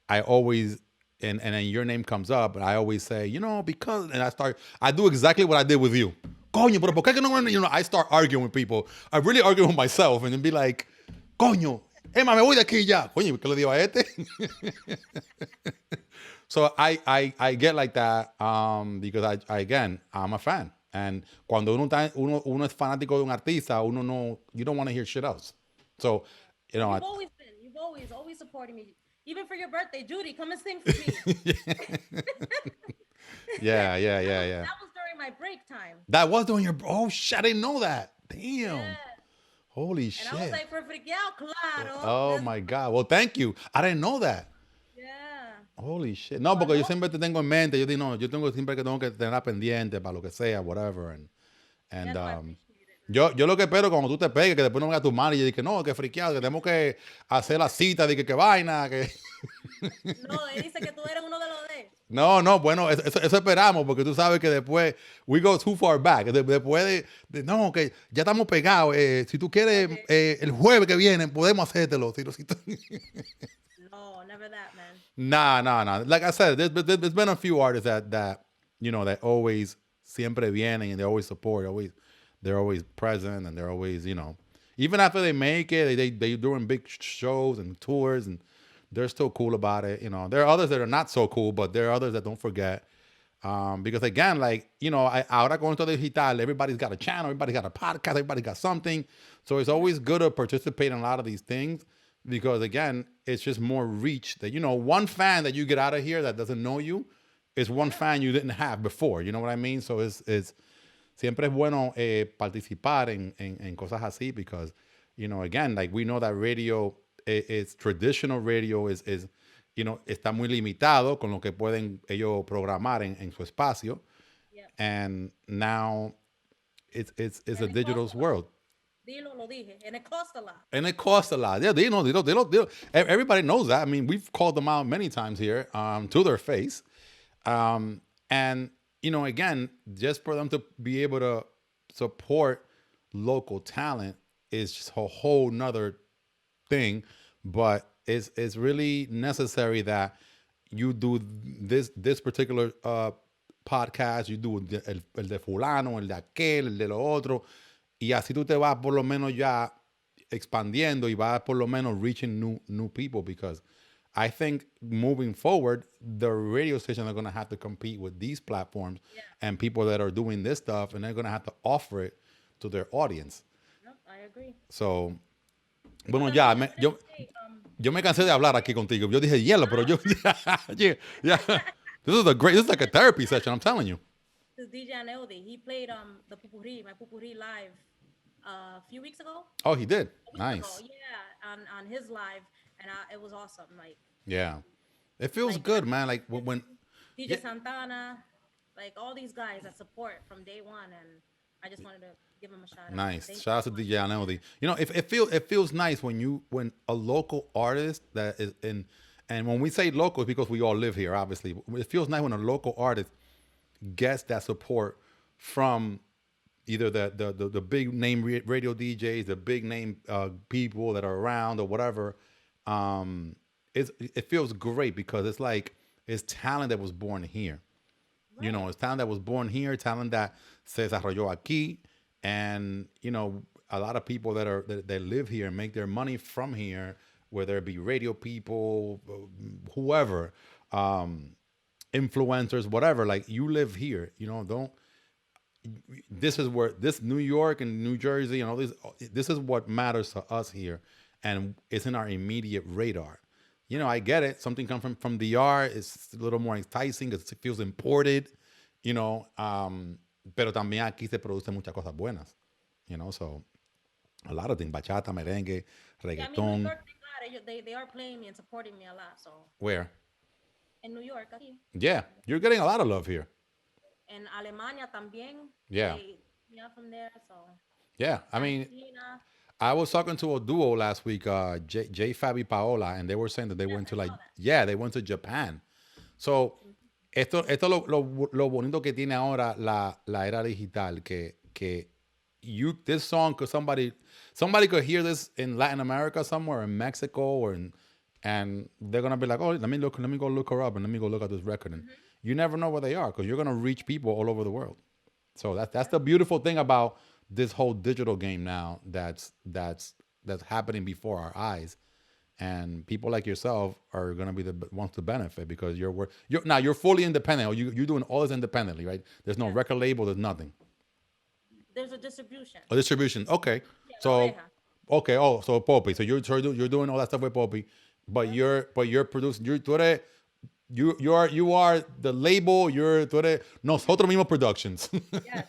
I always, and then your name comes up, and I always say, because, and I do exactly what I did with you. Coño, pero ¿por qué no? I start arguing with people. I really argue with myself, and then be like, coño, Emma, me voy de aquí ya. Coño, ¿qué le digo a este? So I get like that because I'm a fan. And cuando uno es fanático de un artista, you don't want to hear shit else. So, You've always supporting me. Even for your birthday, Judy, come and sing for me. Yeah. That was during my break time. That was during your... Oh, shit, I didn't know that. Damn. Yeah. Holy shit. And I was like, for Frikkiao, claro. Oh, my God. Well, thank you. I didn't know that. Yeah. Holy shit. No, porque yo siempre te tengo en mente. Yo digo, no, yo siempre tengo que tenerla pendiente para lo que sea, whatever. Yo lo que espero cuando tú te pegues, que después no venga tu manager y diga que no, que Frikkiao, que tenemos que hacer la cita, de que vaina, que... No, él dice que tú eres uno de los de... No, bueno, eso esperamos, porque tú sabes que después, we go too far back. Después no, que ya estamos pegados. Si tú quieres, el jueves que viene, podemos hacértelo. No, never that, man. Nah. Like I said, there's been a few artists that always siempre vienen and they always support, they're always present, and they're always, even after they make it, they doing big shows and tours, and they're still cool about it. There are others that are not so cool, but there are others that don't forget. Because again, like, ahora con esto digital, everybody's got a channel, everybody's got a podcast, everybody's got something. So it's always good to participate in a lot of these things because, again, it's just more reach that, one fan that you get out of here that doesn't know you is one fan you didn't have before. You know what I mean? So it's siempre es bueno participar en cosas así because, again, like we know that radio is traditional radio is está muy limitado con lo que pueden ellos programar en su espacio. Yep. And now it's a digital world. Dilo, lo dije. And it costs a lot. And it costs a lot. Yeah, they know. Everybody knows that. I mean, we've called them out many times here to their face. And, again, just for them to be able to support local talent is just a whole nother thing. But it's really necessary that you do this particular podcast, you do el de fulano, el de aquel, el de lo otro. Y así tú te vas por lo menos ya expandiendo y vas por lo menos reaching new people, because I think moving forward, the radio stations are going to have to compete with these platforms and people that are doing this stuff, and they're going to have to offer it to their audience. Yep, I agree. So, bueno, ya, yo me cansé de hablar aquí contigo. Yo dije hielo, pero yo, yeah. This is like a therapy session, I'm telling you. This is DJ Aneldi. He played the my Pupurri live a few weeks ago. Oh, he did? Nice. Yeah, on his live, and it was awesome. Like, yeah. It feels good, man. Like when DJ Santana, like all these guys that support from day one, and I just wanted to give him a shout out. Nice. Shout out to DJ Aneldi. It feels nice when a local artist that is in, and when we say local, it's because we all live here, obviously. It feels nice when a local artist gets that support from either the big name radio DJs, the big name people that are around or whatever. It feels great because it's like it's talent that was born here. Right. It's talent that was born here, talent that se desarrolló aquí, and a lot of people that live here and make their money from here, whether it be radio people, whoever, influencers, whatever. Like, you live here, this is where this New York and New Jersey and all this is what matters to us here, and it's in our immediate radar. I get it. Something comes from DR, it's a little more enticing because it feels imported, pero también aquí se producen muchas cosas buenas, so a lot of things, bachata, merengue, reggaeton. New York, they are playing me and supporting me a lot. So where? In New York, aquí. Yeah, you're getting a lot of love here. In Alemania también. Yeah. From there, so. Yeah, I mean, I was talking to a duo last week, J Fabi Paola, and they were saying that they went to they went to Japan. So, esto lo bonito que tiene ahora la era digital, que this song, cause somebody could hear this in Latin America somewhere, in Mexico, and they're gonna be like, oh, let me go look her up, and let me go look at this record. And you never know where they are, because you're gonna reach people all over the world. So that's the beautiful thing about this whole digital game now that's happening before our eyes, and people like yourself are gonna be the ones to benefit, because you're fully independent, or you're doing all this independently, right? There's no record label, there's nothing. There's a distribution. A distribution, okay. Yeah, so okay, so Poppy, so you're doing all that stuff with Poppy, but you're producing. You are the label. Tú eres nosotros mismos productions. Yes.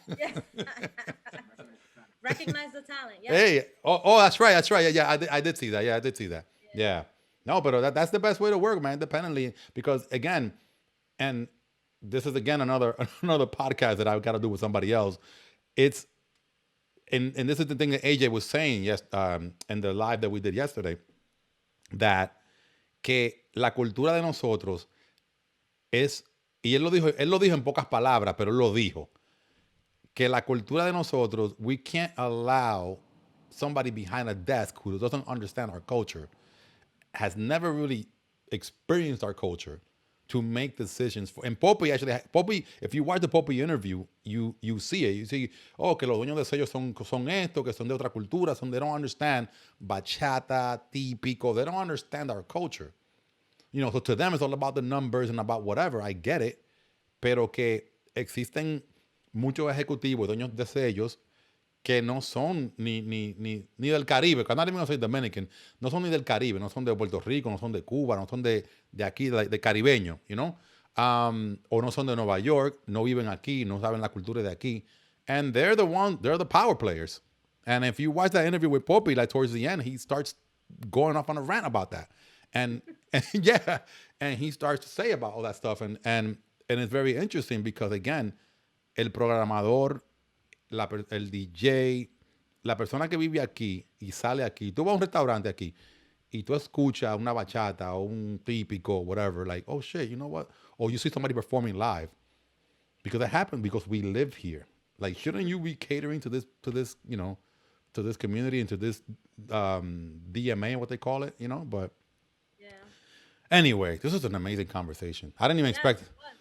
Recognize the talent. Yes. Hey, that's right. Yeah, I did see that. Yeah. No, but that's the best way to work, man, independently. Because again, and this is again another podcast that I've got to do with somebody else. It's and this is the thing that AJ was saying in the live that we did yesterday, that que la cultura de nosotros es, y él lo dijo en pocas palabras, pero él lo dijo, que la cultura de nosotros, we can't allow somebody behind a desk who doesn't understand our culture, has never really experienced our culture, to make decisions and Poppy, if you watch the Poppy interview, you see it. You see, que los dueños de sellos son esto, que son de otra cultura, they don't understand bachata, típico, they don't understand our culture. So to them it's all about the numbers and about whatever. I get it, pero que existen muchos ejecutivos, dueños de sellos, que no son ni del Caribe, because I'm not even going to say Dominican, no son ni del Caribe, no son de Puerto Rico, no son de Cuba, no son de aquí, de caribeño, o no son de Nueva York, no viven aquí, no saben la cultura de aquí, and they're the power players. And if you watch that interview with Poppy, like towards the end, he starts going off on a rant about that, and yeah, and he starts to say about all that stuff, and it's very interesting because again, el programador, el DJ, la persona que vive aquí y sale aquí, tú vas a un restaurante aquí y tú escuchas una bachata o un típico, whatever, like, oh shit, you know what? Or you see somebody performing live. Because that happened because we live here. Like, shouldn't you be catering to this, you know, to this community and to this DMA, what they call it, you know? But Yeah. anyway, this was an amazing conversation. I didn't even expect. It was.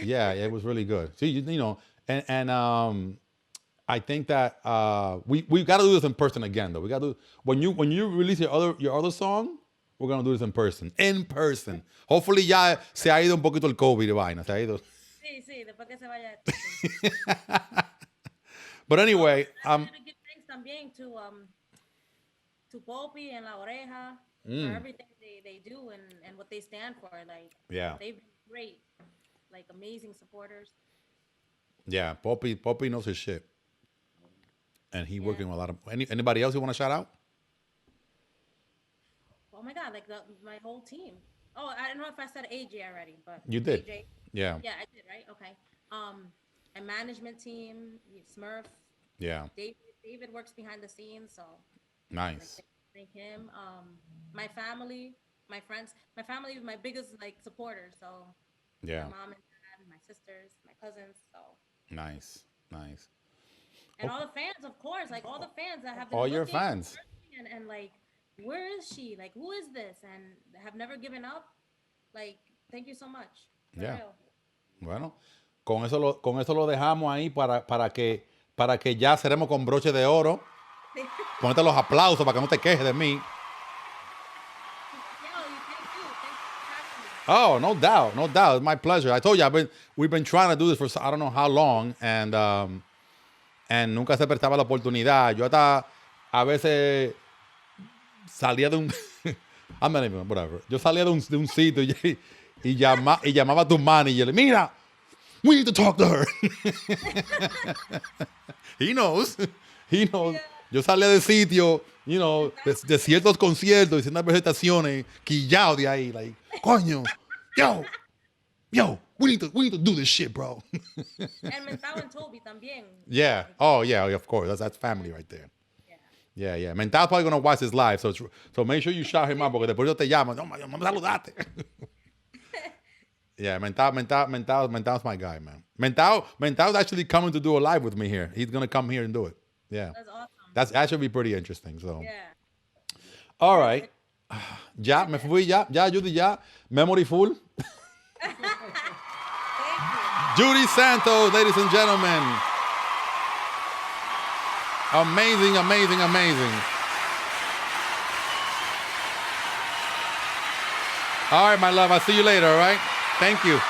Yeah, it was really good. See, you know, and I think that we got to do this in person again, though. We got to when you release your other song, we're gonna do this in person. In person. Hopefully ya se ha ido un poquito el COVID de vaina, se ha ido. Sí, después que se vaya. But anyway, I want to give thanks también to Poppy and La Oreja for everything they do and what they stand for. Like, Yeah. they've been great, like amazing supporters. yeah, Poppy knows his shit, and he working with a lot of anybody else you want to shout out? Oh my God, like my whole team. Oh, I don't know if I said AJ already, but You did. AJ. Yeah, Yeah, I did, right? Okay. And management team, Smurf, yeah, David works behind the scenes, so nice. thank him. My family, my friends, my family is my biggest like supporters. So Yeah, my mom and dad, my sisters, my cousins, so nice. and all the fans, of course, like all the fans that have been All your looking, fans. searching, and like, where is she? Like, who is this? And have never given up. Like, thank you so much. For Yeah. real. Bueno, con eso lo dejamos ahí para que ya cerremos con broche de oro. Ponete los aplausos para que no te quejes de mí. Yo, thank you. Thanks for Oh, having me. no doubt. It's my pleasure. I told you, we've been trying to do this for I don't know how long, and nunca se prestaba la oportunidad. Yo hasta a veces salía de un I'm not even, whatever. Yo salía de un sitio y llamaba a tu manager. Mira, we need to talk to her. He knows. Yeah. Yo salía del sitio, you know, de ciertos conciertos y ciertas presentaciones, quillado de ahí, like, coño, yo, we need to do this shit, bro. And Mentao and Toby también. Yeah. Oh, yeah, of course. That's family right there. Yeah. Mentao's probably gonna watch this live, so make sure you shout him out porque después yo te llamo. No me saludaste. Yeah, Mentao's my guy, man. Mentao's actually coming to do a live with me here. He's gonna come here and do it. Yeah. That's awesome. That's actually be pretty interesting. So. Yeah. All right. Ya, me fui ya, Judy, ya. Memory full. Thank you. Judy Santos, ladies and gentlemen. Amazing. All right, my love. I'll see you later, all right? Thank you.